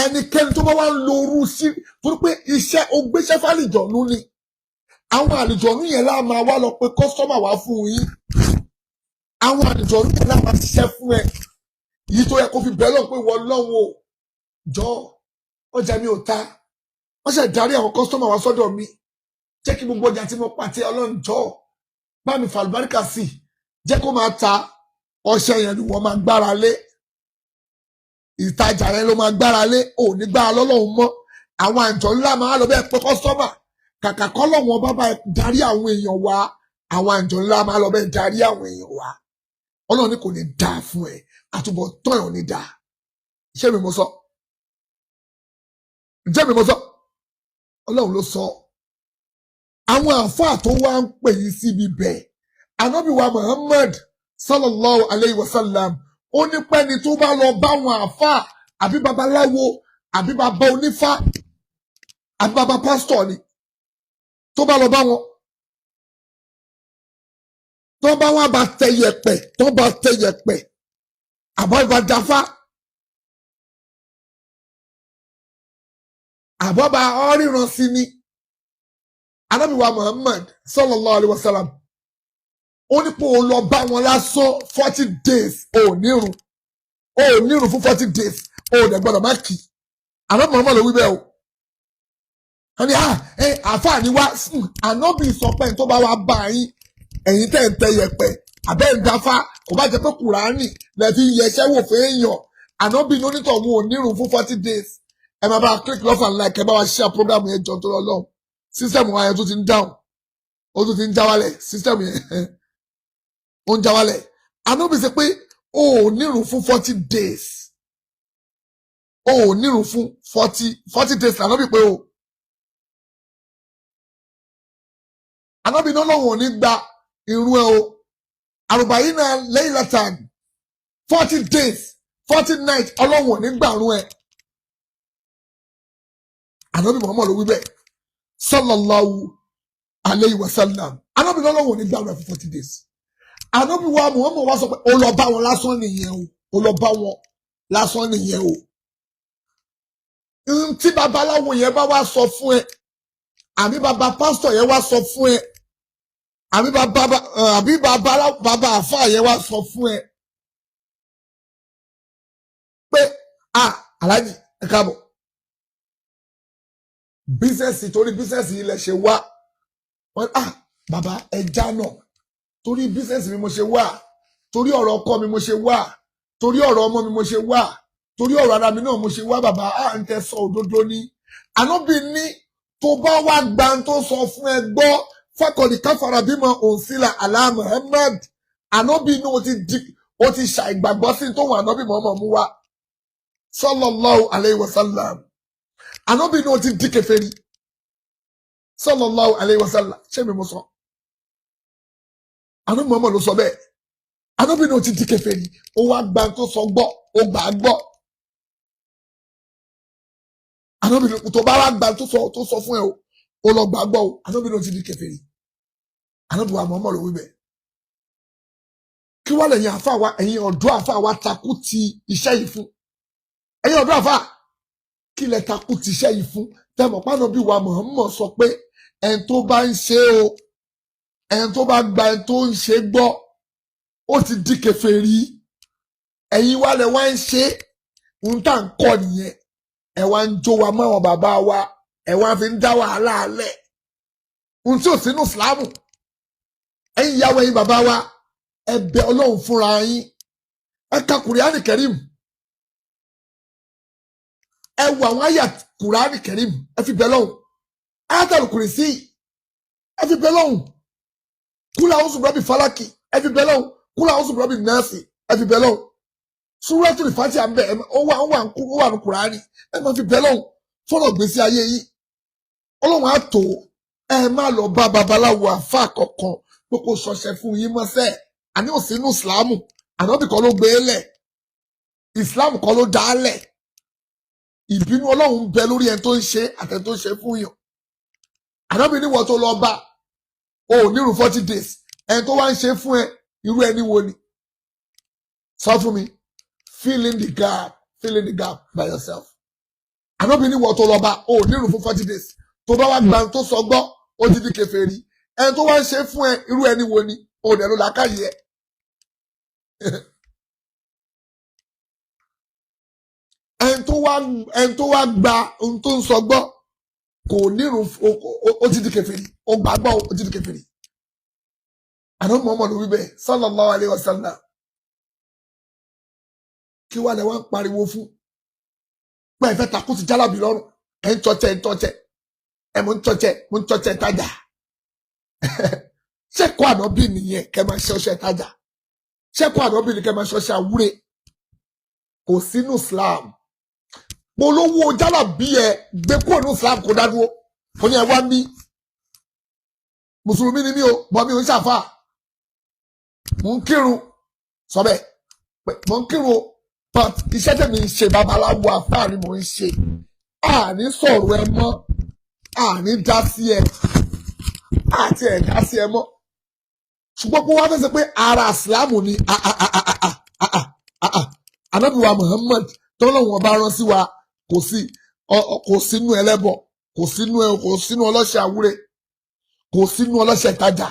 Speaker 1: ẹnikẹ́ni tó bá wá ń lo orú sí torí pé iṣẹ́ ó gbéṣẹ́ fàlìjọ̀nú ni àwọn àlìjọ̀nú yẹn lá máa wá lọ pé kọ́sítọ́mà wá fún yín àwọn àlìjọ̀nú yẹn lá máa ṣiṣẹ́ fún ẹ yìí tó yẹ kó fi bẹ́ẹ̀ lọ pé wọ́n lọ́wọ́ jọ ọjà mi ò ta wọ́n ṣe darí àwọn kọ́sítọ́mà wá sọ́dọ̀ mi jẹ́ kí gbogbo ọjà tí mo pàtẹ Ọlọ́run jọ bá mi fàlùbáríkà sí jẹ́ kó máa ta ọṣẹ yẹn ni wọ́n máa gbára lé ìtajà rẹ ló máa gbára lé ò ní gbára lọ́lọ́run mọ́ àwọn àjọ ńlá máa lọ bẹ́ẹ̀ pé kọ́sítọ́mà kàkà kọ́ lọ́wọ́n bá bá darí àwọn èèyàn wá àwọn àjọ ńlá máa lọ bẹ́ẹ̀ darí àwọn èèyàn wá Ọlọ́run ní kò ní dá fún ẹ àtúbọ̀ tán ò ní dá iṣẹ́ mi mo sọ ǹjẹ́ mi mo sọ Ọlọ́run ló sọ àwọn àfáà tó wá ń pè yín síbi bẹ́ẹ̀ Ànábì wa Muhammad sallallahu alayhi wa sallam ó ní pẹ́ni tó bá lọ bá wọn àfáà àbí babaláwo àbí baba onífá àbí baba pásítọ̀ ni tó bá lọ bá wọn tó bá wọn bá tẹ yẹ̀pẹ̀ tó bá tẹ yẹ̀pẹ̀ àbọ̀ ìbá dáfá àbọ̀ bá ọ̀ríran sí ni Ànábì wa Muhammad sallallahu alayhi wa sallam ó ní pé ó lọ bá wọn lásán 40 days ò nírun fún 40 days ò dẹ̀ gbọ́dọ̀ má kì í Ànábì Muhammad ló wí bẹ́ẹ̀ o wọ́n ní àfáà ni wá Ànábì sọ pé tó bá wá bá yín ẹ̀yin tẹ̀ ń tẹ yẹ̀pẹ̀ àbẹ́ ń dáfá kò bá jẹ́ pé Kùránì lẹ fi yẹṣẹ́ wò fún èèyàn Ànábì ní onítọ̀ òun ò nírun fún 40 days ẹ máa bá a click love and like ẹ bá wa share program yẹn jọ tó lọ lọ́hùn system wa yẹn tó ti ń dáhùn ó tó ti ń já wálẹ̀ system yẹn ó ń já wálẹ̀ Ànábì sọ pé o ò nírun fún 40 days o ò nírun fún 40 days Ànábì pé o Ànábì náà lọ́wọ́ ò ní gba irun ẹ o àrùbáyínà laylatan 40 days 40 nights Ọlọ́run ò ní gbà irun ẹ Ànábì Muhammad ló wí bẹ́ẹ̀ sallallahu alayhi wa sallam Ànábì náà lọ́wọ́ ò ní gbà irun ẹ fún 40 days Ànábì wa Muhammad wá sọ pé ó lọ bá wọn lásán nìyẹn o ó lọ bá wọn lásán nìyẹn o tí babaláwo yẹn bá wá sọ fún ẹ àbí baba pásítọ̀ yẹn wá sọ fún ẹ àbí baba àfáà yẹn wá sọ fún ẹ pé aláàjì ẹ káàbọ̀ bísẹ̀sì torí bísẹ̀sì ilẹ̀ ṣe wá wọn baba ẹja náà torí bísẹ̀sì mi mo ṣe wá torí ọ̀rọ̀ ọkọ mi mo ṣe wá torí ọ̀rọ̀ ọmọ mi mo ṣe wá torí ọ̀rọ̀ ara mi náà mo ṣe wá bàbá ń tẹ sọ òdodo ní Ànábì ní tó bá wá gba tó sọ fún ẹ gbọ́ fákọ̀dì káfàrà bímọ òǹsílà àlá Muhammad Ànábì ní o ti ṣàìgbàgbọ́ sí tó wọn Ànábì Muhammad mú wá sallallahu alayhi wa sallam Ànábì ní o ti di kèfèrí sallallahu alayhi wa sallam ṣé mi mo sọ Ànábì Muhammad ló sọ bẹ́ẹ̀ Ànábì ní o ti di kèfèrí ó wá gba tó sọ gbọ́ ó gbà á gbọ́ Ànábì tó bá wá gba tó sọ fún ẹ o lọ gbà á gbọ́ o Ànábì ní o ti di kèfèrí Ànábì wa Muhammad ló wí bẹ́ẹ̀ kí wá lẹ́yìn àfáà wa ẹ̀yin ọ̀dọ́ àfáà wa takú ti iṣẹ́ yìí fún ẹ̀yin ọ̀dọ́ àfáà kí lẹ takú ti iṣẹ́ yìí fún tẹmọ̀ pànàbí wa Muhammad sọ pé ẹni tó bá ń ṣe o ẹni tó bá gba ẹni tó ń ṣe gbọ́ ó ti di kèfèrí ẹ̀yin wa lẹ wá ń ṣe ohun tá à ń kọ́ nìyẹn ẹ wá ń jó wa mọ́ àwọn bàbá wa ẹ wá fi ń dá wàhálà alẹ̀ ohun tí ò sínú Ìsìlámù ẹ̀yin ìyàwó ẹ̀yin bàbá wa ẹ bẹ̀ Ọlọ́run fúnra yín ẹ ka Kùránì Kẹ́rímù ẹ wo àwọn àyà Kùránì Kẹ́rímù ẹ fi bẹ̀ Ọlọ́run Ayatul Kursi ẹ fi bẹ̀ Ọlọ́run Kul a'udhu birabbil falaki ẹ fi bẹ̀ Ọlọ́run Kul a'udhu birabbin nasi ẹ fi bẹ̀ Ọlọ́run Suratul Fatiha ń bẹ ó wà ní Kùránì ẹ máa fi bẹ̀ Ọlọ́run fọ́nà gbèsè ayé yìí Ọlọ́run á tó ẹ má lọ bá babaláwo àfáà kankan pé kó ṣọṣẹ fún yín mọ́sẹ̀ àní ò sínú Ìsìlámù Ànábì kọ́ ló gbé lẹ̀ Ìsìlámù kọ́ ló dá lẹ̀ ìbínú Ọlọ́run ń bẹ lórí ẹni tó ń ṣe àtẹni tó ń ṣe fún yàn Ànábì níwọ̀ tó lọ bá o ò nírun 40 days ẹni tó wá ń ṣe fún ẹ irú ẹni wo ni sọ fún mi fill in the gap by yourself. Ànábì ní wọ́n tó lọ bá o nírun fún 40 days tó bá wá gbà tó sọ gbọ́ ó ti di kèfèrí ẹni tó wá ń ṣe fún ẹ irú ẹni wo ni o dẹ̀ ló làákàyè ẹ. ẹni tó wá gba ohun tó ń sọ gbọ́ kò nírun ó ti di kèfèrí ó gbàgbọ́ ó ti di kèfèrí. Ànábì Muhammad wí bẹ́ẹ̀ sallallahu alayhi wa sallam. Kí wá lẹ wá ń pariwo fún pé ìfẹ́ takú ti jálàbí lọ́rùn ẹ̀ ń tọ́tẹ̀ ẹ̀ mú ń tọ́tẹ̀ tájà. Ṣẹ́kọ̀ Ànábì nìyẹn kẹ́ máa ṣe ọṣẹ tájà. Ṣẹ́kọ̀ Ànábì ni kẹ́ máa ṣe ọṣẹ àwúre. Kò sínú Islam. Polówó jálàbí ẹ gbé kúrò ní Islam kó dádúró. Ó ní ẹ wá mí. Mùsùlùmí ni mí o, bọ́ mi ò ń ṣàfà. Mò ń kírun. Sọ bẹ́ẹ̀. Mò ń kírun o. But iṣẹ́ tẹ̀mí ń ṣe babaláwo àfáà ni mò ń ṣe. Àní sọ̀rọ̀ ẹ mọ́. Àní dá sí ẹ. Àti ẹ̀ dá sí ẹ mọ́. Ṣùgbọ́n kó wá fẹ́ sọ pé ara ìsìlámù ni Ànábì wa Muhammad tọ́lọ́wọ́n bá rán sí wa kò sínú ẹlẹ́bọ, kò sínú ọlọ́ṣẹ̀ àwúre, kò sínú ọlọ́ṣẹ̀ ìtajà.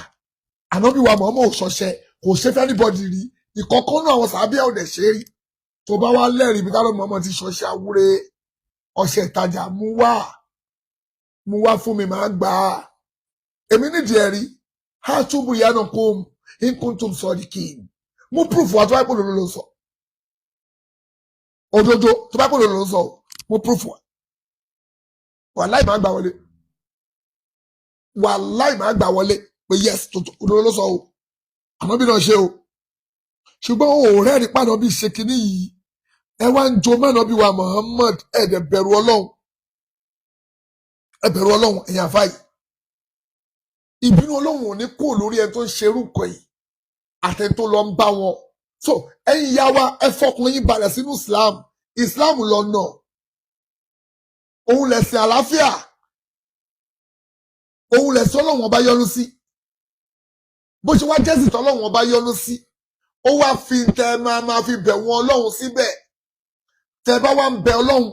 Speaker 1: Ànábì wa Muhammad ò ṣọṣẹ, kò ṣe fẹ́ anybody rí. Ìkọ̀kọ́ náà àwọn sàábíà ò dẹ̀ ṣe rí. Tó bá wá lẹ́rìí bí tálọ́ Muhammad ti ṣọṣẹ àwúre ọṣẹ ìtajà mú wá fún mi máa gbà á. Èmi nídìí ẹ̀rí ha túbú ìyáná kó nkúntùm sọ́ọ́dì kí n mú proof wa tó bá pòlò ló sọ òdodo tó bá pòlò ló sọ mú proof wa wàláì máa gbà wọlé pé yes òdodo ló sọ o àmọ́ bí náà ṣe o ṣùgbọ́n o rẹ́rìí pàdé bí ṣe kínní yìí ẹ wá ń jo mẹ́nà bí wa Muhammad ẹ̀dẹ̀ bẹ̀rù Ọlọ́run ẹ̀yìn àfáì. Ìbínú Ọlọ́run ò ní kó lórí ẹni tó ń ṣerú nǹkan yìí àtẹni tó lọ ń bá wọn. So ẹ̀yin ìyá wa ẹ fọkàn yín balẹ̀ sínú Islam lọ́nà òun lẹ̀sìn àlàáfíà òun lẹ̀sìn Ọlọ́run ọba yọ́nú sí bó ṣe wá jẹ́sìn tí Ọlọ́run ọba yọ́nú sí ó wá fi tẹ máa fi bẹ̀ wọ́n Ọlọ́run síbẹ̀ tẹ bá wá ń bẹ Ọlọ́run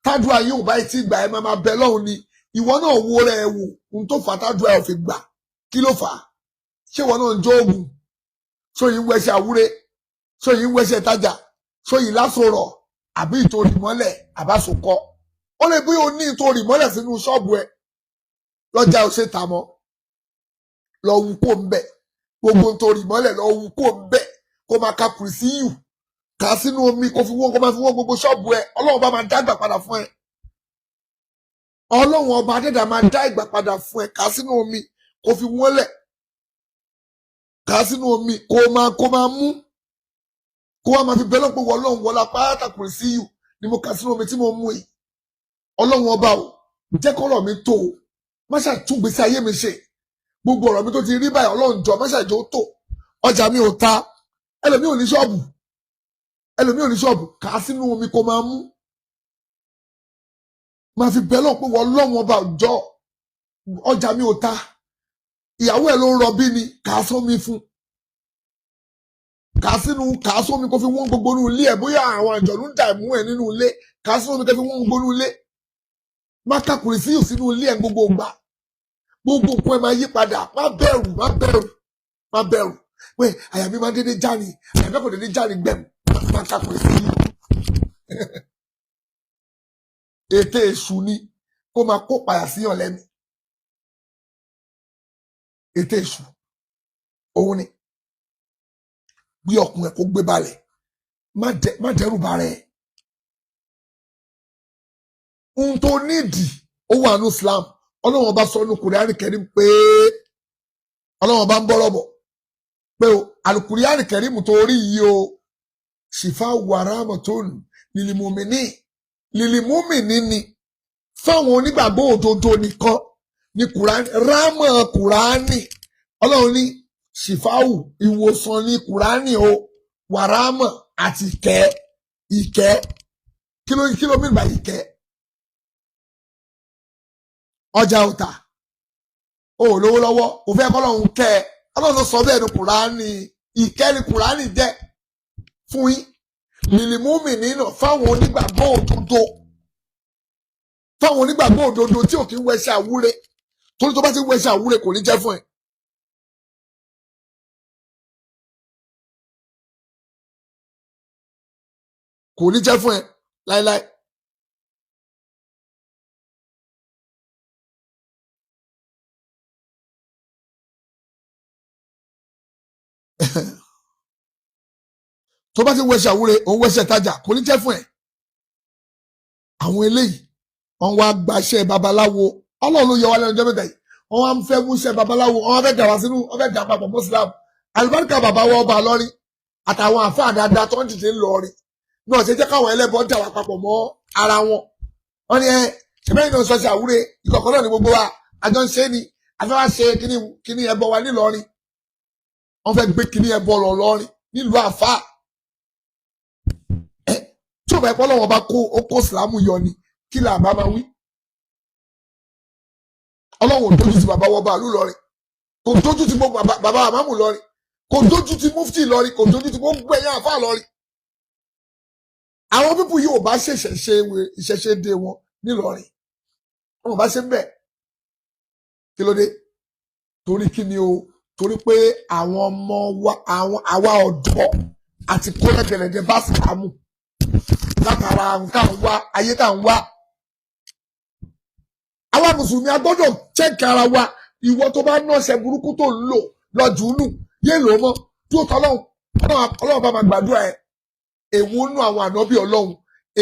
Speaker 1: tádùá yóò bá ti gbà ẹ máa bẹ Ọlọ́run ni ìwọ náà wo rẹ wò ohun tó fà tádùá ẹ ò fi gbà kí ló fà á ṣé ìwọ náà ń jó oògùn sóyìn ń wẹṣẹ àwúre sóyìn ń wẹṣẹ tájà sóyìn lásòrò àbí ìtòrì mọ́lẹ̀ àbásòkọ ó lè bí o ní ìtòrì mọ́lẹ̀ sínú ṣọ́ọ̀bù ẹ lọ́jà ò ṣe tà mọ́ lọ wú kó ń bẹ gbogbo ìtòrì mọ́lẹ̀ lọ wú kó ń bẹ kó máa ka kùrìsíyù kà á sínú omi kó máa fi wọ́n gbogbo ṣọ́ọ̀bù ẹ Ọlọ́run bá máa dágbà padà fún ẹ. Ọlọ́run ọba adẹ́dà máa dá ìgbà padà fún ẹ kà sínú omi kó fi wọ́lẹ̀ kà sínú omi kó máa mú kó wá máa fi bẹ́ẹ̀ lọ́pọ̀ wọ Ọlọ́run wọlá pátákùn sí yù ni mo kà sínú omi tí mo mú yìí. Ọlọ́run ọba ò jẹ́ kọ́rọ̀ mi tó o má ṣàtúngbèsè ayé mi ṣe gbogbo ọ̀rọ̀ mi tó ti rí báyìí Ọlọ́run jọ má ṣàjò tó ọjà mi ò ta ẹlòmíì ò ní ṣọ́ọ̀bù kà sínú omi kó máa mú máa fi bẹ́ẹ̀ lọ́pọ̀ wọ Ọlọ́run ọba jọ ọjà mi ò ta ìyàwó ẹ̀ ló ń rọbí ni kà á sómi fún kà á sómi kó fi wọ́n gbogbo inú ilé ẹ̀ bóyá àwọn àjọ̀lú ń dà mú ẹ̀ nínú ilé kà á sómi kó fi wọ́n gbogbo inú ilé má kàkùrì sí ìsínú ilé ẹ̀ gbogbo gbà gbogbo nǹkan ẹ̀ máa yí padà má bẹ̀rù pé àyà mi máa dédé já ni àyà mi kò dédé já ni gbẹ̀mù má kàkùrì sí yìí ètè èṣù ni kó máa kó payà síyàn lẹ́nu ètè èṣù òun ni gbé ọkùnrin kó gbé balẹ̀ má dẹ́rù bà rẹ̀ ohun tó nídìí ó wà ní Islam Ọlọ́run ọba sọ ní Kùránì Kẹ́rímù pé Ọlọ́run ọba ń bọ́rọ̀ bọ̀ pé o Al-Kùránì Kẹ́rímù tó rí yìí o ṣìfà wàrà mọ̀tòun lìlìmúmìnì ni fáwọn onígbàgbọ́ òdodo nìkan ní Kùránì rámọ̀ Kùránì Ọlọ́run ní ṣìfáwù ìwòsàn ní Kùránì o wàrámọ̀ àti ìkẹ́ kí ló mìíràn bá ìkẹ́ ọjà ọ̀tà o lówó lọ́wọ́ o fẹ́ kọ́lọ́run kẹ́ ẹ Ọlọ́run sọ bẹ́ẹ̀ ní Kùránì ìkẹ́ni Kùránì jẹ́ fún yín lìlìmúmì nínú fáwọn onígbàgbọ́ òdodo tí ò kí ń wẹṣẹ́ àwúre torí tó bá ti ń wẹṣẹ́ àwúre kò ní jẹ́ fún ẹ. Kò ní jẹ́ fún ẹ láíláí. Tó bá ti ń wẹṣẹ́ àwúre òun wẹṣẹ́ tajà kò ní jẹ́ fún ẹ. Àwọn eléyìí wọ́n wá gbaṣẹ́ babaláwo Ọlọ́run ló yọ wá lẹ́nu ọjọ́ mẹ́ta yìí wọ́n wá ń fẹ́ múṣẹ́ babaláwo wọ́n fẹ́ dà wá sínú wọ́n fẹ́ dà papọ̀ mọ́sílámù àlùbáríkà bàbá wọn ọba lọ́rí àtàwọn àfáà dáadáa tó ń dìde ńlọrin náà ṣe jẹ́ káwọn ẹlẹ́bọ dà wá papọ̀ mọ́ ara wọn. Wọ́n ní ṣẹ̀bẹ́yìn náà sọ́ṣẹ́ àwúre ìkọ̀kọ̀ náà ní gbogbo wa àjọ ń ṣe ni àfẹ́ wá ṣe kíní ẹbọ wa nílọrin wọ́n fẹ́ gbé kíní ẹbọ lọ lọ́rin nílùú àfáà tí ò bá ẹ̀pọ̀ lọ́wọ́ bá kó ìsìlámù yọ ni kí là bá máa wí. Ọlọ́run ò dójú ti bàbá wọ́n bá lù lọ́rin kò dójú ti bàbá àmámù lọ́rin kò dójú ti mufti lọ́rin kò dójú ti gbogbo ẹ̀yàn àfáà lọ́rin. Àwọn pípù yìí ò bá ṣẹ̀ṣẹ̀ ṣe ìṣẹ̀ṣe dé wọn nílọrin wọn ò bá ṣe ń bẹ̀ kí ló dé torí kí ni o torí pé àwọn ọmọ wa àwa ọ̀dọ́ àti kólẹ́gẹ̀lẹ́gẹ̀ bá sàmù látara nǹkan wá ayé tá ń wá. Àwa mùsùlùmí a gbọ́dọ̀ chẹ́kì ara wa ìwọ tó bá nọ́ọ̀ṣẹ́ burúkú tó ń lò lọ́jù nù yé lò mọ́ tí ó tọ́lọ́run bá máa gbàdúrà ẹ̀. Èwo nú àwọn ànábì Ọlọ́run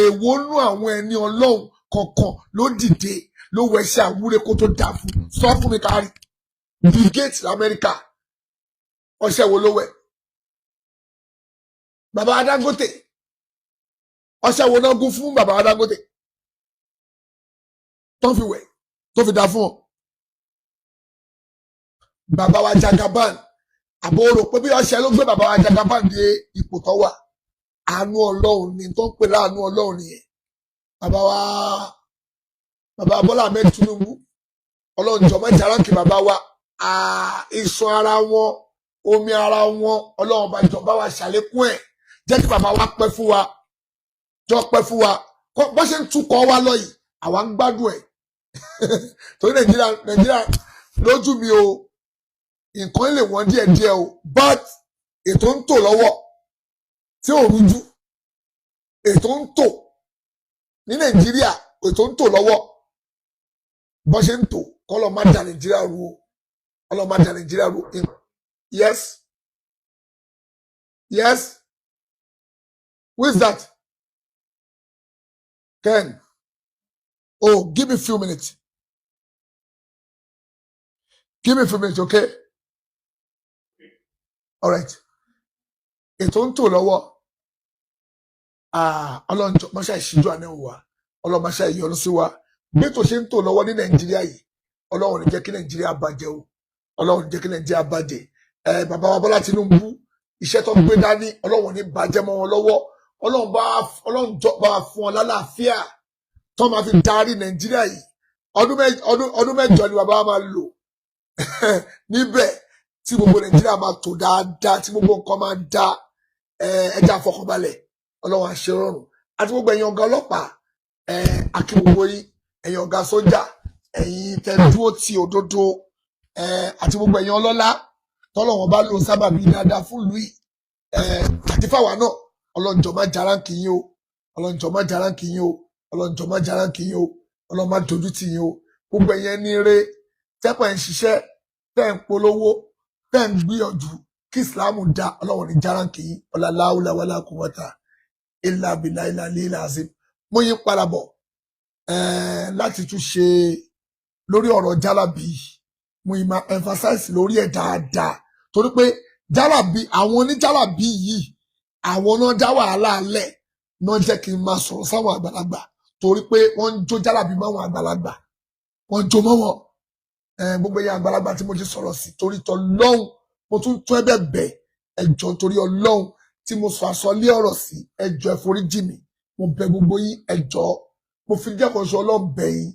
Speaker 1: èwo nú àwọn ẹni Ọlọ́run kọ̀ọ̀kan ló dìde ló wẹṣẹ́ àwúre kó tó dà fún sọ fún mi kárí. Bill Gates l'Amẹ́ríkà ọṣẹ wo ló wẹ̀? Bàbá Dangote ọṣẹ wo náà gún fún bàbá Dangote tó fi wẹ̀ tó fi dà fún ọ? Bàbá wa Jagaban àbúrò pé bí ọṣẹ ló gbé bàbá wa Jagaban dé ipò tó wà. Àánú Ọlọ́run ni tó ń pè láàánú Ọlọ́run nìyẹn. Bàbá Bọ́lá Ahmed Tinubu Ọlọ́run jọ̀ọ́ má jàránkì bàbá wa ìṣàn ara wọn omi ara wọn Ọlọ́run bá jọ̀ọ́ wa ṣàlékún ẹ̀ jẹ́ kí bàbá wa pẹ́ fún wa jọ pẹ́ fún wa bó ṣe ń túkọ̀ wa lọ yìí àwa ń gbádùn ẹ̀ torí Nàìjíríà lójú mi o nǹkan lè wọ́n díẹ̀díẹ̀ o but ètò ń tò lọ́wọ́ tí ò rújú ètò ń tò ní Nàìjíríà ètò ń tò lọ́wọ́ bó ṣe ń tò kọ́lọ̀ má dà Nàìjíríà rú o kọ́lọ̀ má dà Nàìjíríà rú yes who is that Ken oh give me a few minutes okay all right ètò ń tò lọ́wọ́ Ọlọ́run mọ́ṣá ìṣíjú àná wa Ọlọ́run mọ́ṣá ìyọnu sí wa bí ètò ṣe ń tò lọ́wọ́ ní Nàìjíríà yìí Ọlọ́run ní jẹ́ kí Nàìjíríà bàjẹ́ o Ọlọ́run ní jẹ́ kí Nàìjíríà bàjẹ́ bàbá wa Bọ́lá Tinubu iṣẹ́ tó gbé dání Ọlọ́run ní bàjẹ́ mọ́ wọn lọ́wọ́ Ọlọ́run bá fún ọ lálàáfíà tó máa fi darí Nàìjíríà yìí ọdún mẹ́jọ ni bàbá wa máa lò níbẹ̀ tí gbogbo Nàìjíríà máa tò dáadáa tí gbogbo nǹkan máa dá ẹja àfọkànbalẹ̀ Ọlọ́run àṣẹ rọrùn àti gbogbo ẹ̀yin ọ̀gá ọlọ́pàá àkí gbogbo yín ẹ̀yin ọ̀gá sójà ẹ̀yin tẹ̀dúró ti òdodo àti gbogbo ẹ̀yin ọlọ́lá tọ́lọ́wọ́n bá lò sábàbí dáadáa fún ìlú yìí àti fáwa náà Ọlọ́run jọ̀ọ́ má jàránkì yín o Ọlọ́run jọ̀ọ́ má jàránkì yín o Ọlọ́run jọ̀ọ́ má jàránkì yín o Ọlọ́run má dojú tì yín o gbogbo ẹ̀yin ẹni rere tẹ́pọ̀ ẹ̀ ń ṣiṣẹ́ tẹ́ ń polówó tẹ́ ń gbìyànjú kí ìsìláàmù dá Ọlọ́run ní jàránkì yín ọ̀là láwùlà wàlà quwwata illa billahi al-aliyyil azim mo yín padà bọ̀ láti tún ṣe lórí ọ̀rọ̀ jálàbí mo yín máa emphasize lórí ẹ̀ dáadáa torí pé jálàbí àwọn oníjálàbí yìí àwọn náà dá wàhálà alẹ́ náà jẹ́ kí n máa sọ̀rọ̀ sáwọn àgbàlagbà torí pé wọ́n ń jó jálàbí máwọn àgbàlagbà wọ́n ń jó mọ́ wọn gbogbo ẹ̀yin àgbàlagbà tí mo ti sọ̀rọ̀ sí torí t'Ọlọ́hun mo tún tún ẹ̀bẹ̀ bẹ̀ ẹjọ́ torí Ọlọ́hun tí mo sọ àsọlé ọ̀rọ̀ sí ẹjọ́ ẹ foríjì mi mo bẹ̀ gbogbo yín ẹjọ́ mo fi jẹ́kọ̀ọ́ sọ Ọlọ́run bẹ̀ yín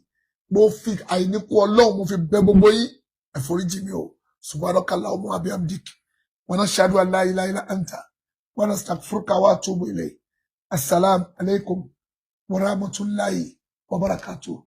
Speaker 1: mo fi àìníkù Ọlọ́run mo fi bẹ̀ gbogbo yín ẹ foríjì mi o subhanakallahumma wa bihamdik wa nashhadu an la ilaha illa anta wa nastaghfiruka wa atubu ilayk. Assalamu alaikum wa rahmatullahi wa barakatuh.